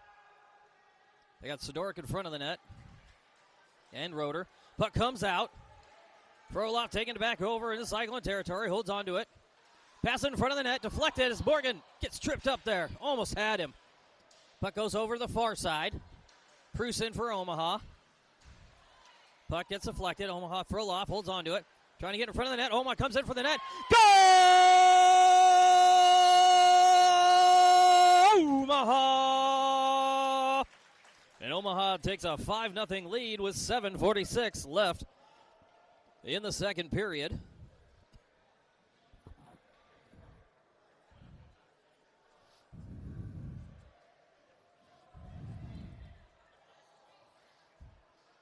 They got Sidoric in front of the net. And Roeder. Puck comes out. Froloff taking it back over into Cyclone territory. Holds on to it. Pass in front of the net. Deflected as Morgan gets tripped up there. Almost had him. Puck goes over to the far side. Preuss in for Omaha. Puck gets deflected. Omaha Froloff holds on to it. Trying to get in front of the net. Omaha comes in for the net. Go! Omaha! And Omaha takes a 5-0 lead with 7:46 left in the second period.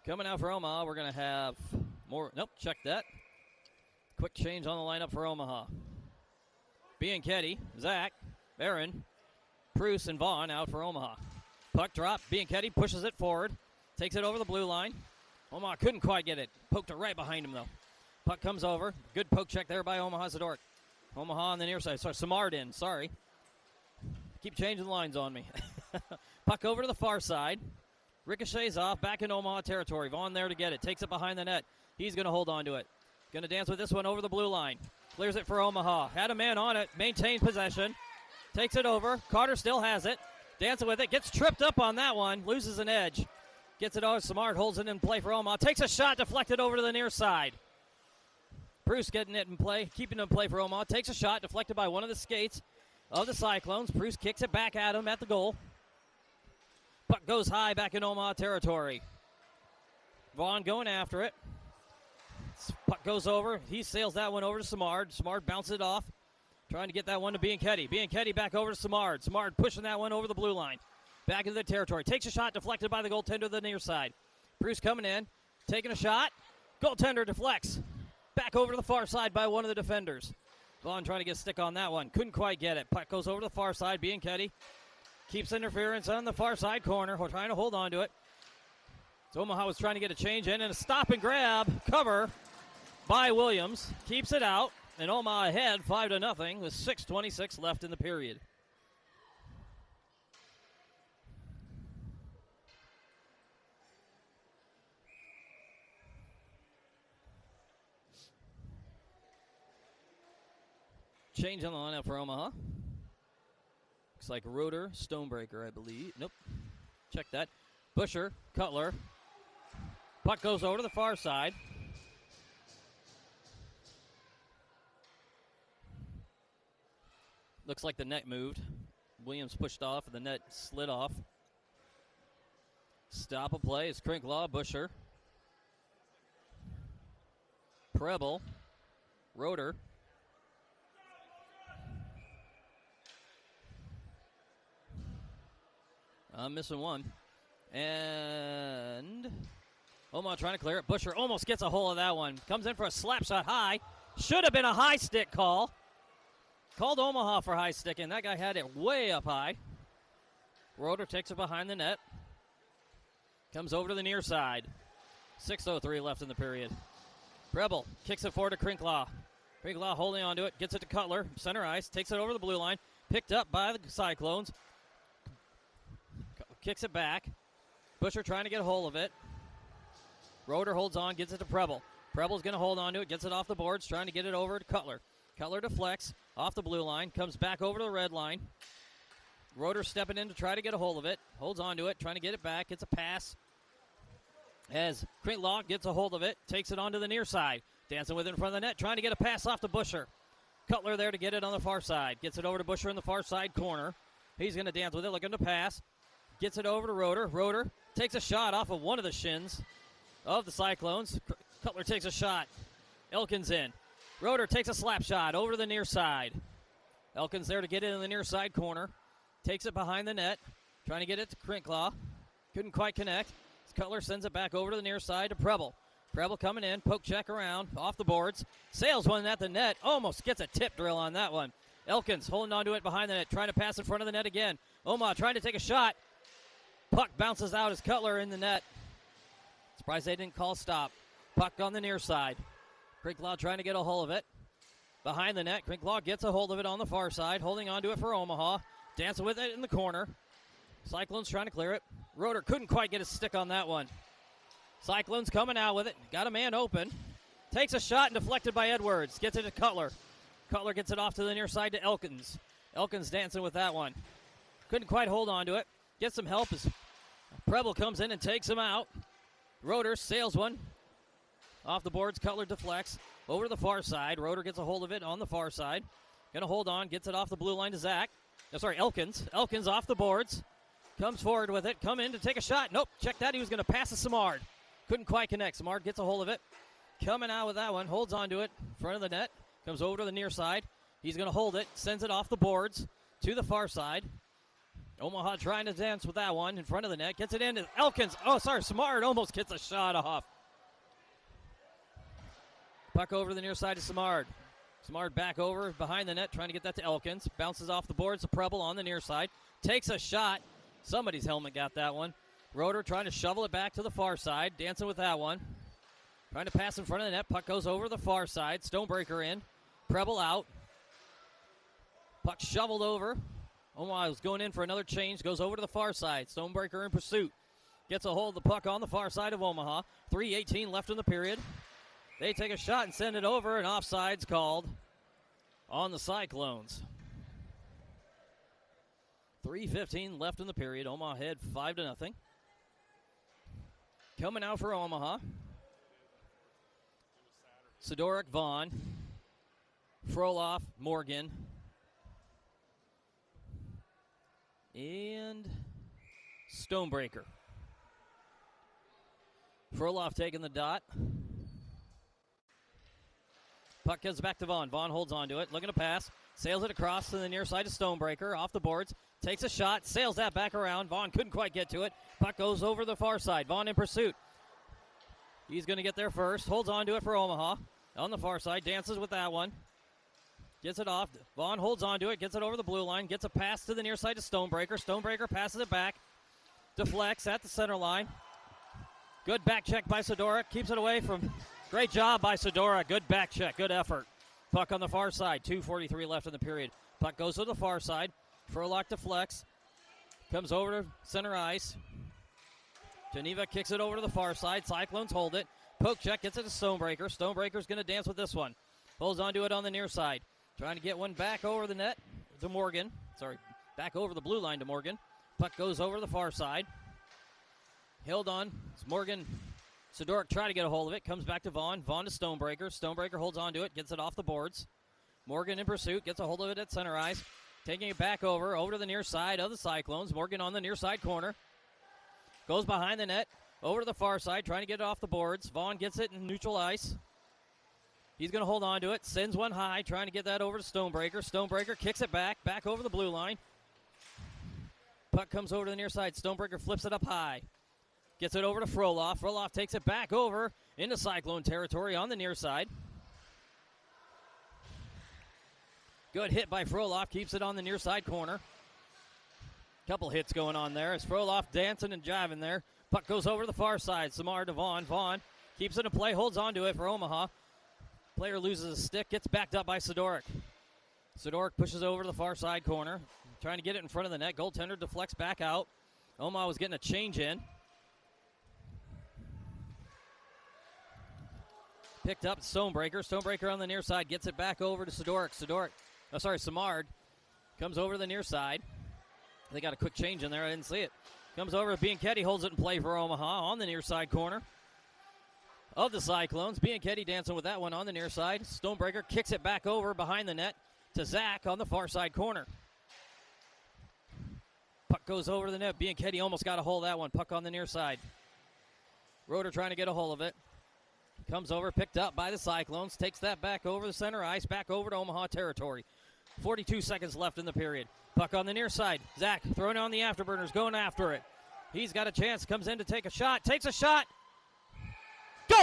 Coming out for Omaha, we're going to have more. Nope, check that. Quick change on the lineup for Omaha. Bianchetti, Zach, Aaron, Preuss, and Vaughn out for Omaha. Puck drop. Bianchetti pushes it forward. Takes it over the blue line. Omaha couldn't quite get it. Poked it right behind him, though. Puck comes over. Good poke check there by Omaha Zadork. Omaha on the near side. Sorry, Samard in. Sorry. Keep changing lines on me. Puck over to the far side. Ricochets off. Back in Omaha territory. Vaughn there to get it. Takes it behind the net. He's going to hold on to it. Going to dance with this one over the blue line. Clears it for Omaha. Had a man on it. Maintained possession. Takes it over. Carter still has it. Dancing with it. Gets tripped up on that one. Loses an edge. Gets it over. Samard holds it in play for Omaha. Takes a shot. Deflected over to the near side. Preuss getting it in play. Keeping it in play for Omaha. Takes a shot. Deflected by one of the skates of the Cyclones. Preuss kicks it back at him at the goal. Puck goes high back in Omaha territory. Vaughn going after it. Puck goes over. He sails that one over to Samard. Samard bounces it off. Trying to get that one to Bianchetti. Bianchetti back over to Samard. Samard pushing that one over the blue line. Back into the territory. Takes a shot. Deflected by the goaltender to the near side. Preuss coming in. Taking a shot. Goaltender deflects. Back over to the far side by one of the defenders. Vaughn trying to get a stick on that one. Couldn't quite get it. Puck goes over to the far side. Bianchetti keeps interference on the far side corner. We're trying to hold on to it. So Omaha was trying to get a change in, and a stop and grab cover by Williams. Keeps it out, and Omaha ahead 5-0 with 6:26 left in the period. Change on the lineup for Omaha. Looks like Roeder, Stonebreaker, I believe. Nope. Check that. Busher, Cutler. Puck goes over to the far side. Looks like the net moved. Williams pushed off, and the net slid off. Stop a play is Crinklaw, Busher. Preble, Roeder. I'm missing one. And Omaha trying to clear it. Busher almost gets a hold of that one. Comes in for a slap shot high. Should have been a high stick call. Called Omaha for high stick, and that guy had it way up high. Roeder takes it behind the net. Comes over to the near side. 6:03 left in the period. Preble kicks it forward to Crinklaw. Crinklaw holding on to it. Gets it to Cutler. Center ice. Takes it over the blue line. Picked up by the Cyclones. Kicks it back. Busher trying to get a hold of it. Roeder holds on, gets it to Preble. Preble's going to hold on to it, gets it off the boards, trying to get it over to Cutler. Cutler deflects off the blue line, comes back over to the red line. Roeder stepping in to try to get a hold of it. Holds on to it, trying to get it back. Gets a pass. As Crinklaw gets a hold of it, takes it onto the near side. Dancing with it in front of the net, trying to get a pass off to Busher. Cutler there to get it on the far side. Gets it over to Busher in the far side corner. He's going to dance with it, looking to pass. Gets it over to Roeder. Roeder takes a shot off of one of the shins of the Cyclones. Cutler takes a shot. Elkins in. Roeder takes a slap shot over to the near side. Elkins there to get it in the near side corner. Takes it behind the net. Trying to get it to Crinklaw. Couldn't quite connect. Cutler sends it back over to the near side to Preble. Preble coming in. Poke check around. Off the boards. Sails one at the net. Almost gets a tip drill on that one. Elkins holding on to it behind the net. Trying to pass in front of the net again. Omaha trying to take a shot. Puck bounces out as Cutler in the net. Surprised they didn't call stop. Puck on the near side. Crinklaw trying to get a hold of it. Behind the net, Crinklaw gets a hold of it on the far side, holding on to it for Omaha. Dancing with it in the corner. Cyclones trying to clear it. Roeder couldn't quite get a stick on that one. Cyclones coming out with it. Got a man open. Takes a shot and deflected by Edwards. Gets it to Cutler. Cutler gets it off to the near side to Elkins. Elkins dancing with that one. Couldn't quite hold on to it. Gets some help as Preble comes in and takes him out. Roeder sails one. Off the boards, Cutler deflects. Over to the far side. Roeder gets a hold of it on the far side. Going to hold on. Gets it off the blue line to Elkins. Elkins off the boards. Comes forward with it. Come in to take a shot. Nope. Check that. He was going to pass to Simard. Couldn't quite connect. Simard gets a hold of it. Coming out with that one. Holds on to it. In front of the net. Comes over to the near side. He's going to hold it. Sends it off the boards to the far side. Omaha trying to dance with that one in front of the net. Gets it into Elkins. Simard almost gets a shot off. Puck over to the near side to Simard. Simard back over behind the net, trying to get that to Elkins. Bounces off the boards to Preble on the near side. Takes a shot. Somebody's helmet got that one. Roeder trying to shovel it back to the far side. Dancing with that one. Trying to pass in front of the net. Puck goes over the far side. Stonebreaker in. Preble out. Puck shoveled over. Omaha was going in for another change. Goes over to the far side. Stonebreaker in pursuit. Gets a hold of the puck on the far side of Omaha. 3:18 left in the period. They take a shot and send it over, and offside's called on the Cyclones. 3:15 left in the period. Omaha ahead 5-0. Coming out for Omaha. Sidoric, Vaughn, Froloff, Morgan, and Stonebreaker. Froloff taking the dot. Puck goes back to Vaughn. Vaughn holds on to it, looking to pass. Sails it across to the near side of Stonebreaker. Off the boards. Takes a shot. Sails that back around. Vaughn couldn't quite get to it. Puck goes over the far side. Vaughn in pursuit. He's going to get there first. Holds on to it for Omaha. On the far side. Dances with that one. Gets it off. Vaughn holds on to it. Gets it over the blue line. Gets a pass to the near side to Stonebreaker. Stonebreaker passes it back. Deflects at the center line. Good back check by Sidoric. Keeps it away from. Great job by Sidoric. Good back check. Good effort. Puck on the far side. 2:43 left in the period. Puck goes to the far side. Furlock deflects. Comes over to center ice. Geneva kicks it over to the far side. Cyclones hold it. Poke check. Gets it to Stonebreaker. Stonebreaker's going to dance with this one. Holds on to it on the near side. Trying to get one back over the net to Morgan. Sorry, back over the blue line to Morgan. Puck goes over the far side. Held on. It's Morgan. Sidoric trying to get a hold of it. Comes back to Vaughn. Vaughn to Stonebreaker. Stonebreaker holds on to it. Gets it off the boards. Morgan in pursuit. Gets a hold of it at center ice. Taking it back over to the near side of the Cyclones. Morgan on the near side corner. Goes behind the net. Over to the far side. Trying to get it off the boards. Vaughn gets it in neutral ice. He's going to hold on to it. Sends one high. Trying to get that over to Stonebreaker. Stonebreaker kicks it back. Back over the blue line. Puck comes over to the near side. Stonebreaker flips it up high. Gets it over to Froloff. Froloff takes it back over into Cyclone territory on the near side. Good hit by Froloff. Keeps it on the near side corner. Couple hits going on there as Froloff dancing and jiving there. Puck goes over to the far side. Samar to Vaughn. Vaughn keeps it in play. Holds on to it for Omaha. Player loses a stick. Gets backed up by Sidoric. Sidoric pushes over to the far side corner. Trying to get it in front of the net. Goaltender deflects back out. Omaha was getting a change in. Picked up Stonebreaker. Stonebreaker on the near side. Gets it back over to Sidoric. Samard comes over to the near side. They got a quick change in there. I didn't see it. Comes over to Bianchetti. Holds it in play for Omaha on the near side corner of the Cyclones. Bianchetti dancing with that one on the near side. Stonebreaker kicks it back over behind the net to Zach on the far side corner. Puck goes over to the net. Bianchetti almost got a hold of that one. Puck on the near side. Roeder trying to get a hold of it. Comes over, picked up by the Cyclones. Takes that back over the center ice, back over to Omaha territory. 42 seconds left in the period. Puck on the near side. Zach throwing on the afterburners, going after it. He's got a chance, comes in to take a shot. Takes a shot. Go!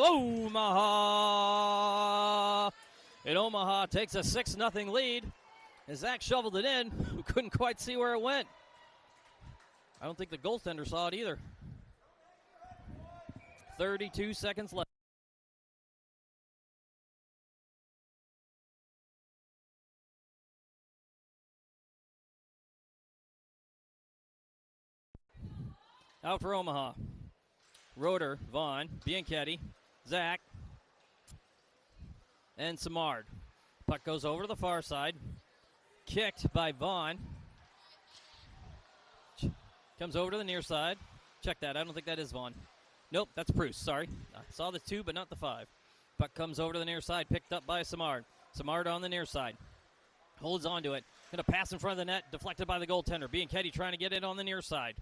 Omaha! And Omaha takes a 6-0 lead. As Zach shoveled it in, we couldn't quite see where it went. I don't think the goaltender saw it either. 32 seconds left. Out for Omaha. Roeder, Vaughn, Bianchetti, Zach, and Samard. Puck goes over to the far side. Kicked by Vaughn. Comes over to the near side. Check that. I don't think that is Vaughn. Nope, that's Bruce. Sorry. I saw the 2, but not the 5. Puck comes over to the near side. Picked up by Samard. Samard on the near side. Holds on to it. Going to pass in front of the net. Deflected by the goaltender. Bianchetti trying to get it on the near side.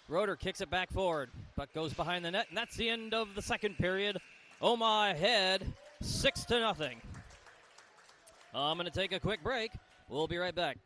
Roeder kicks it back forward. Puck goes behind the net, and that's the end of the second period. Omaha ahead, 6-0. I'm going to take a quick break. We'll be right back.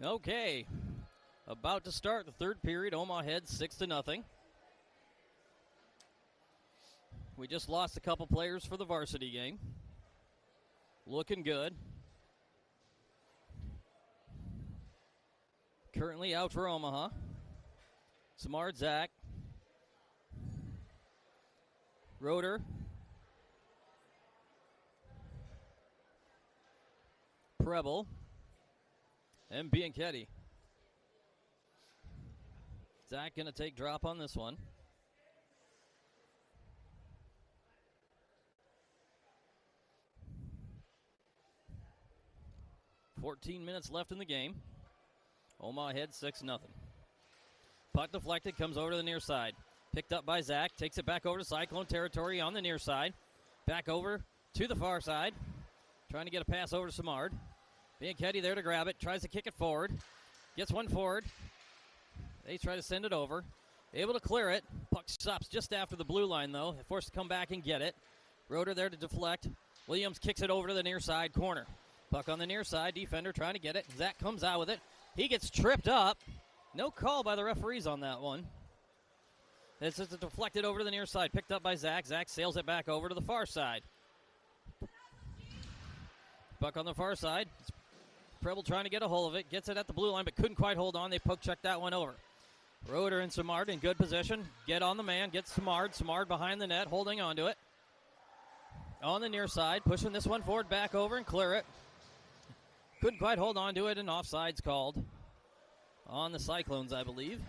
Okay, about to start the third period. Omaha heads 6-0. We just lost a couple players for the varsity game. Looking good. Currently out for Omaha. Samard, Zach. Roeder. Preble. And Bianchetti. Zach going to take drop on this one. .14 minutes left in the game. Omaha heads 6-0. Puck deflected, comes over to the near side. Picked up by Zach, takes it back over to Cyclone territory on the near side. Back over to the far side. Trying to get a pass over to Samard. Bianchetti there to grab it, tries to kick it forward. Gets one forward. They try to send it over. Able to clear it. Puck stops just after the blue line, though. Forced to come back and get it. Roeder there to deflect. Williams kicks it over to the near side corner. Puck on the near side. Defender trying to get it. Zach comes out with it. He gets tripped up. No call by the referees on that one. This is deflected over to the near side. Picked up by Zach. Zach sails it back over to the far side. Puck on the far side. Preble trying to get a hold of it. Gets it at the blue line, but couldn't quite hold on. They poke check that one over. Roeder and Samard in good position. Get on the man. Gets Samard. Samard behind the net, holding on to it. On the near side, pushing this one forward, back over and clear it. Couldn't quite hold on to it, and offside's called on the Cyclones, I believe.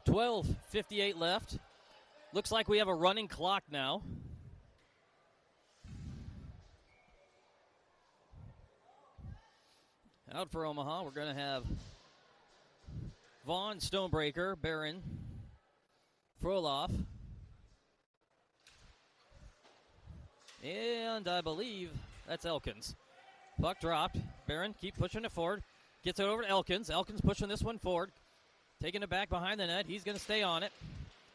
12:58 left. Looks like we have a running clock now. Out for Omaha, we're going to have Vaughn, Stonebreaker, Barron, Froloff, and I believe that's Elkins. Puck dropped. Barron keep pushing it forward. Gets it over to Elkins. Elkins pushing this one forward. Taking it back behind the net. He's going to stay on it.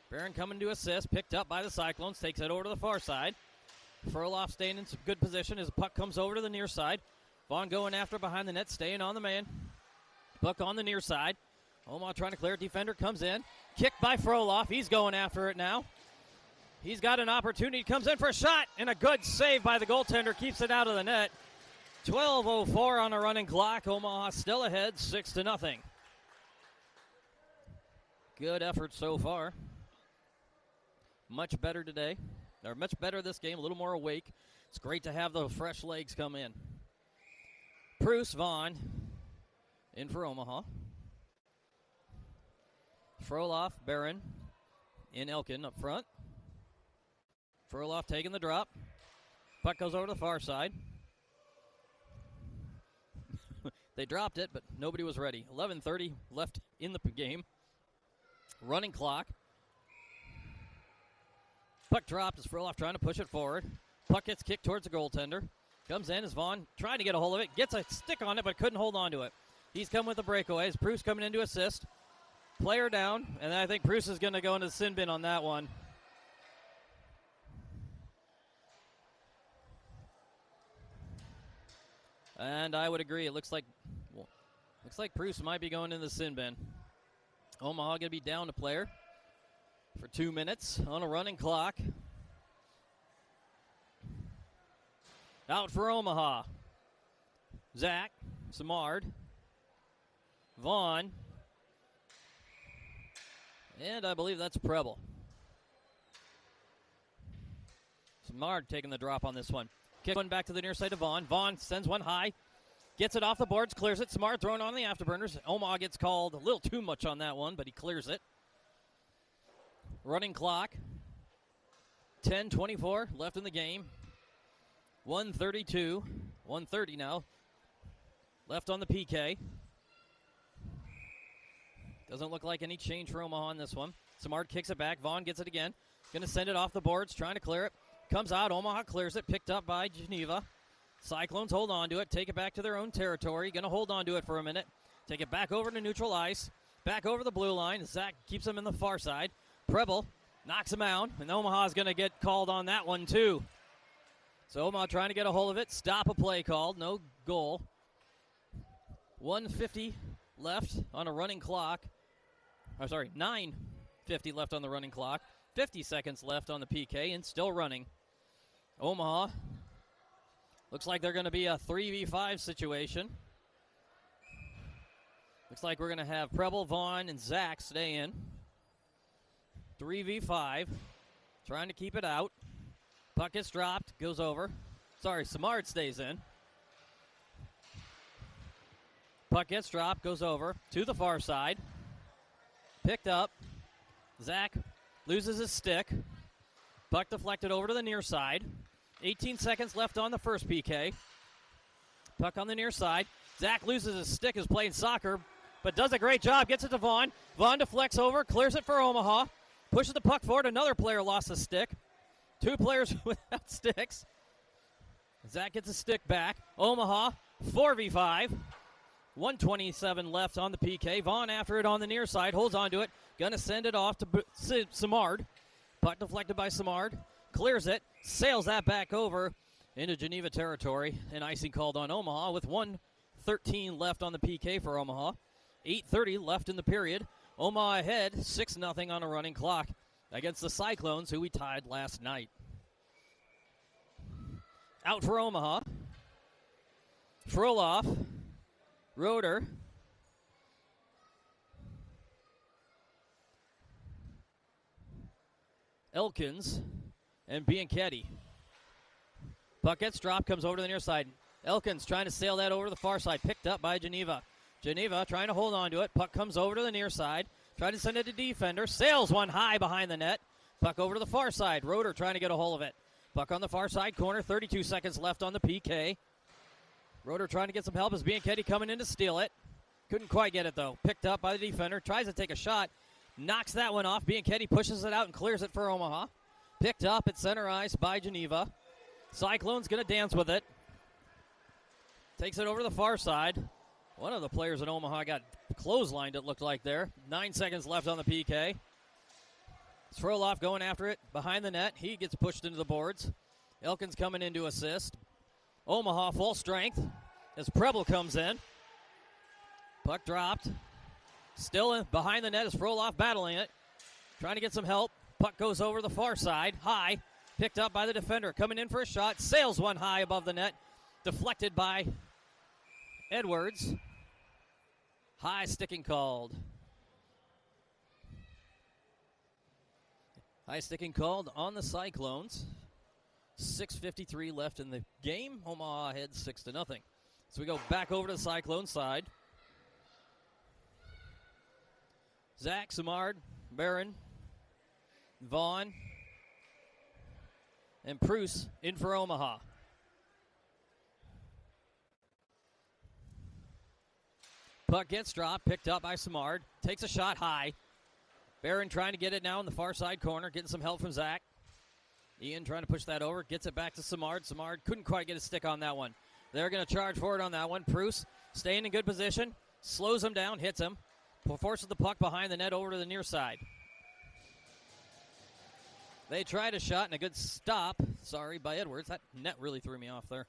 Barron coming to assist. Picked up by the Cyclones. Takes it over to the far side. Froloff staying in some good position as the puck comes over to the near side. Vaughn going after behind the net. Staying on the man. Puck on the near side. Omaha trying to clear it. Defender comes in. Kicked by Froloff. He's going after it now. He's got an opportunity. Comes in for a shot. And a good save by the goaltender. Keeps it out of the net. 12:04 on a running clock. Omaha still ahead 6-0. Good effort so far. Much better today. Or much better this game. A little more awake. It's great to have the fresh legs come in. Bruce Vaughn in for Omaha. Froloff, Barron, in Elkin up front. Froloff taking the drop. Puck goes over to the far side. They dropped it, but nobody was ready. 11:30 left in the game. Running clock. Puck dropped as Froloff trying to push it forward. Puck gets kicked towards the goaltender. Comes in as Vaughn trying to get a hold of it. Gets a stick on it, but couldn't hold on to it. He's come with a breakaway. As Bruce coming in to assist. Player down, and I think Bruce is going to go into the sin bin on that one. And I would agree. It looks like Bruce might be going in the sin bin. Omaha going to be down a player for 2 minutes on a running clock. Out for Omaha. Zach, Samard, Vaughn, and I believe that's Preble. Samard taking the drop on this one. Kick one back to the near side of Vaughn. Vaughn sends one high. Gets it off the boards, clears it. Samard thrown on the afterburners. Omaha gets called a little too much on that one, but he clears it. Running clock. 10:24 left in the game. 1:32. 1:30 now. Left on the PK. Doesn't look like any change for Omaha on this one. Samard kicks it back. Vaughn gets it again. Going to send it off the boards, trying to clear it. Comes out. Omaha clears it. Picked up by Geneva. Cyclones hold on to it. Take it back to their own territory. Going to hold on to it for a minute. Take it back over to neutral ice. Back over the blue line. Zach keeps him in the far side. Preble knocks him out. And Omaha's going to get called on that one too. So Omaha trying to get a hold of it. Stop a play called. No goal. 1:50 left on a running clock. I'm sorry, 9:50 left on the running clock. 50 seconds left on the PK and still running. Omaha looks like they're going to be a 3v5 situation. Looks like we're going to have Preble, Vaughn, and Zach stay in. 3v5. Trying to keep it out. Puck gets dropped, goes over. Sorry, Samard stays in. Puck gets dropped, goes over to the far side. Picked up. Zach loses his stick. Puck deflected over to the near side. 18 seconds left on the first PK. Puck on the near side. Zach loses his stick, is playing soccer, but does a great job. Gets it to Vaughn. Vaughn deflects over, clears it for Omaha. Pushes the puck forward. Another player lost his stick. Two players without sticks. Zach gets his stick back. Omaha, 4v5. 1:27 left on the PK. Vaughn after it on the near side. Holds on to it. Gonna send it off to Samard. Puck deflected by Samard. Clears it. Sails that back over into Geneva territory. An icing called on Omaha with 1:13 left on the PK for Omaha. 8:30 left in the period. Omaha ahead 6-0 on a running clock against the Cyclones, who we tied last night. Out for Omaha. Froloff. Roeder. Elkins. And Bianchetti. Puck gets dropped, comes over to the near side. Elkins trying to sail that over to the far side. Picked up by Geneva. Geneva trying to hold on to it. Puck comes over to the near side. Trying to send it to defender. Sails one high behind the net. Puck over to the far side. Roeder trying to get a hold of it. Puck on the far side corner. 32 seconds left on the PK. Roeder trying to get some help as Bianchetti coming in to steal it. Couldn't quite get it though. Picked up by the defender. Tries to take a shot. Knocks that one off. Bianchetti pushes it out and clears it for Omaha. Picked up at center ice by Geneva. Cyclone's going to dance with it. Takes it over the far side. One of the players in Omaha got clotheslined, it looked like there. 9 seconds left on the PK. Froloff going after it behind the net. He gets pushed into the boards. Elkins coming in to assist. Omaha full strength as Preble comes in. Puck dropped. Still in behind the net as Froloff battling it. Trying to get some help. Puck goes over the far side. High. Picked up by the defender. Coming in for a shot. Sails one high above the net. Deflected by Edwards. High sticking called. High sticking called on the Cyclones. 6:53 left in the game. Omaha ahead 6-0. So we go back over to the Cyclone side. Zach, Samard, Barron, Vaughn, and Pruce in for Omaha. Puck gets dropped, picked up by Samard. Takes a shot high. Barron trying to get it now in the far side corner, getting some help from Zach. Ian trying to push that over, gets it back to Samard. Samard couldn't quite get a stick on that one. They're going to charge forward on that one. Pruce staying in good position, slows him down, hits him, forces the puck behind the net over to the near side. They tried a shot and a good stop, by Edwards. That net really threw me off there.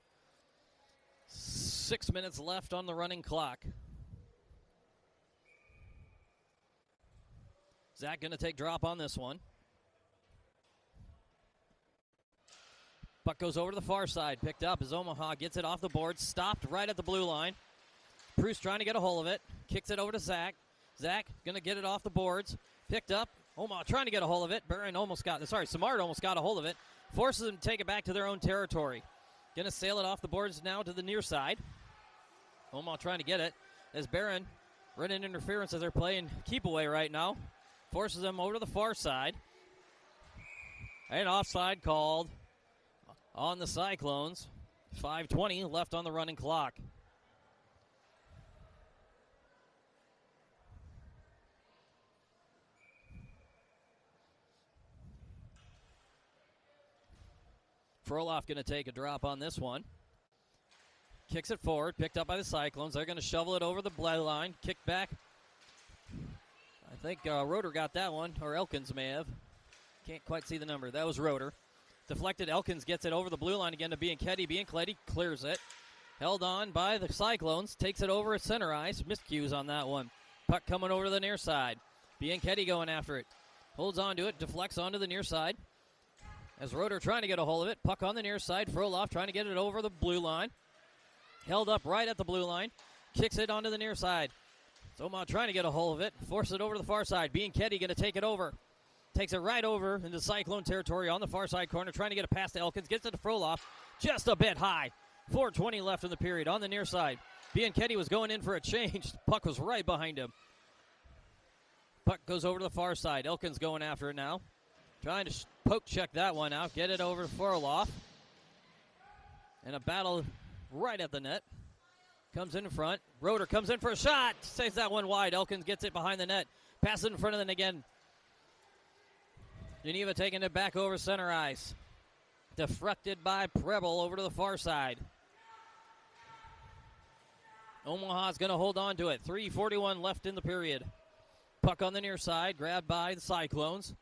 6 minutes left on the running clock. Zach going to take drop on this one. Puck goes over to the far side. Picked up as Omaha gets it off the board. Stopped right at the blue line. Pruce trying to get a hold of it. Kicks it over to Zach. Zach going to get it off the boards. Picked up. Omaha trying to get a hold of it. Samard almost got a hold of it. Forces them to take it back to their own territory. Going to sail it off the boards now to the near side. Omaha trying to get it as Barron running interference as they're playing keep away right now. Forces them over to the far side. An offside called on the Cyclones. 5:20 left on the running clock. Froloff going to take a drop on this one. Kicks it forward, picked up by the Cyclones. They're going to shovel it over the blue line. Kick back. I think Roeder got that one, or Elkins may have. Can't quite see the number. That was Roeder. Deflected. Elkins gets it over the blue line again to Bianchetti. Bianchetti clears it. Held on by the Cyclones. Takes it over at center ice. Miscues on that one. Puck coming over to the near side. Bianchetti going after it. Holds on to it. Deflects onto the near side. As Roeder trying to get a hold of it. Puck on the near side. Froloff trying to get it over the blue line. Held up right at the blue line. Kicks it onto the near side. Omaha trying to get a hold of it. Force it over to the far side. Bianchetti going to take it over. Takes it right over into Cyclone territory on the far side corner. Trying to get it past Elkins. Gets it to Froloff. Just a bit high. 4:20 left in the period on the near side. Bianchetti was going in for a change. Puck was right behind him. Puck goes over to the far side. Elkins going after it now. Trying to poke check that one out. Get it over to Froloff. And a battle right at the net. Comes in front. Roeder comes in for a shot. Saves that one wide. Elkins gets it behind the net. Passes it in front of the net again. Geneva taking it back over center ice. Deflected by Preble over to the far side. Omaha's going to hold on to it. 3:41 left in the period. Puck on the near side. Grabbed by the Cyclones.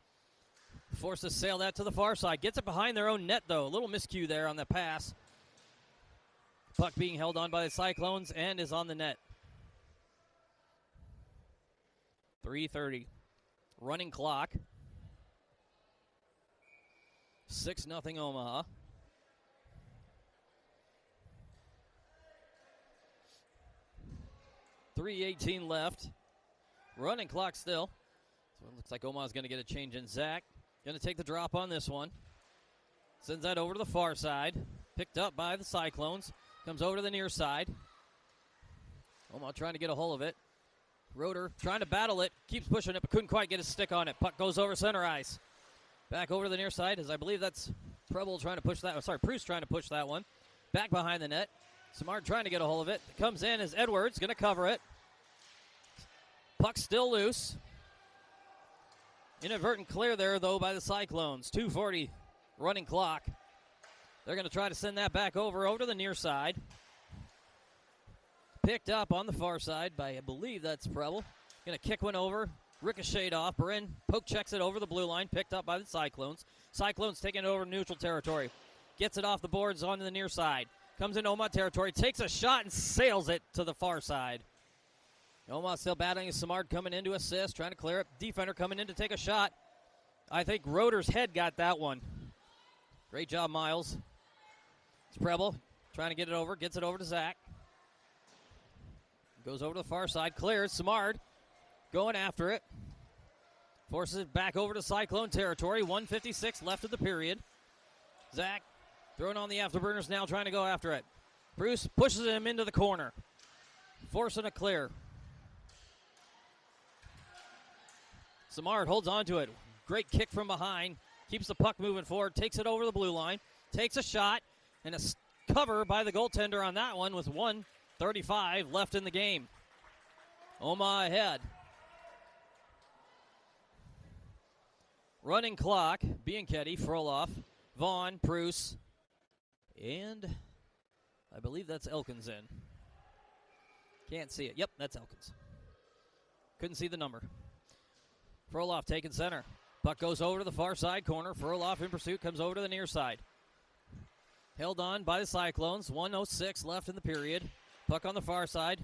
Forced to sail that to the far side. Gets it behind their own net, though. A little miscue there on the pass. Puck being held on by the Cyclones and is on the net. 3:30. Running clock. 6-0 Omaha. .318 left. Running clock still. So it looks like Omaha's going to get a change in. Zach going to take the drop on this one. Sends that over to the far side. Picked up by the Cyclones. Comes over to the near side. Omaha trying to get a hold of it. Roeder trying to battle it. Keeps pushing it, but couldn't quite get his stick on it. Puck goes over center ice. Back over to the near side, as I believe that's Preble trying to push that. Proust trying to push that one. Back behind the net. Samard trying to get a hold of it. Comes in as Edwards going to cover it. Puck still loose. Inadvertent clear there, though, by the Cyclones. 2:40 running clock. They're going to try to send that back over to the near side. Picked up on the far side by, I believe that's Preble. Going to kick one over. Ricocheted off. Barin poke checks it over the blue line. Picked up by the Cyclones. Cyclones taking it over neutral territory. Gets it off the boards onto the near side. Comes into Omaha territory. Takes a shot and sails it to the far side. Omaha still battling. Samard coming in to assist. Trying to clear it. Defender coming in to take a shot. I think Roeder's head got that one. Great job, Miles. It's Preble trying to get it over. Gets it over to Zach. Goes over to the far side. Clears. Samard going after it. Forces it back over to Cyclone territory. 1:56 left of the period. Zach throwing on the afterburners now, trying to go after it. Bruce pushes him into the corner. Forcing a clear. Samard holds on to it. Great kick from behind. Keeps the puck moving forward. Takes it over the blue line. Takes a shot. And a cover by the goaltender on that one with 1:35 left in the game. Omaha ahead. Running clock. Bianchetti, Froloff, Vaughn, Proust, and I believe that's Elkins in. Can't see it. Yep, that's Elkins. Couldn't see the number. Froloff taking center. Puck goes over to the far side corner. Froloff in pursuit, comes over to the near side. Held on by the Cyclones. 1:06 left in the period. Puck on the far side.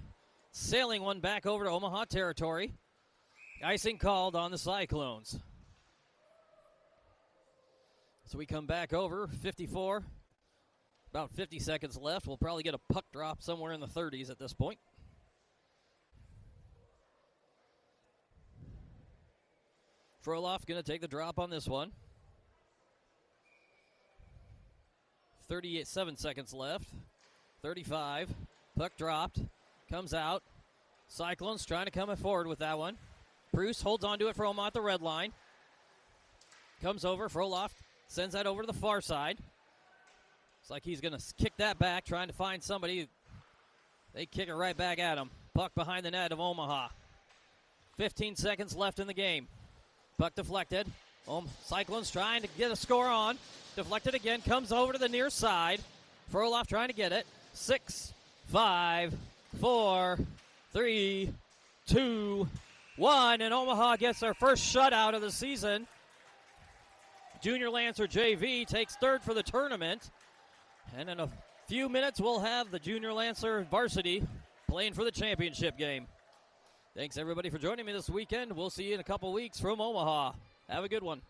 Sailing one back over to Omaha territory. Icing called on the Cyclones. So we come back over. 54. About 50 seconds left. We'll probably get a puck drop somewhere in the 30s at this point. Froloff going to take the drop on this one. 37 seconds left. 35. Puck dropped. Comes out. Cyclones trying to come forward with that one. Bruce holds on to it for Omaha at the red line. Comes over. Froloff sends that over to the far side. It's like he's going to kick that back, trying to find somebody. They kick it right back at him. Puck behind the net of Omaha. 15 seconds left in the game. Puck deflected. Cyclones trying to get a score on. Deflected again. Comes over to the near side. Froloff trying to get it. 6, 5, 4, 3, 2, 1. And Omaha gets their first shutout of the season. Junior Lancer JV takes third for the tournament. And in a few minutes, we'll have the Junior Lancer varsity playing for the championship game. Thanks, everybody, for joining me this weekend. We'll see you in a couple weeks from Omaha. Have a good one.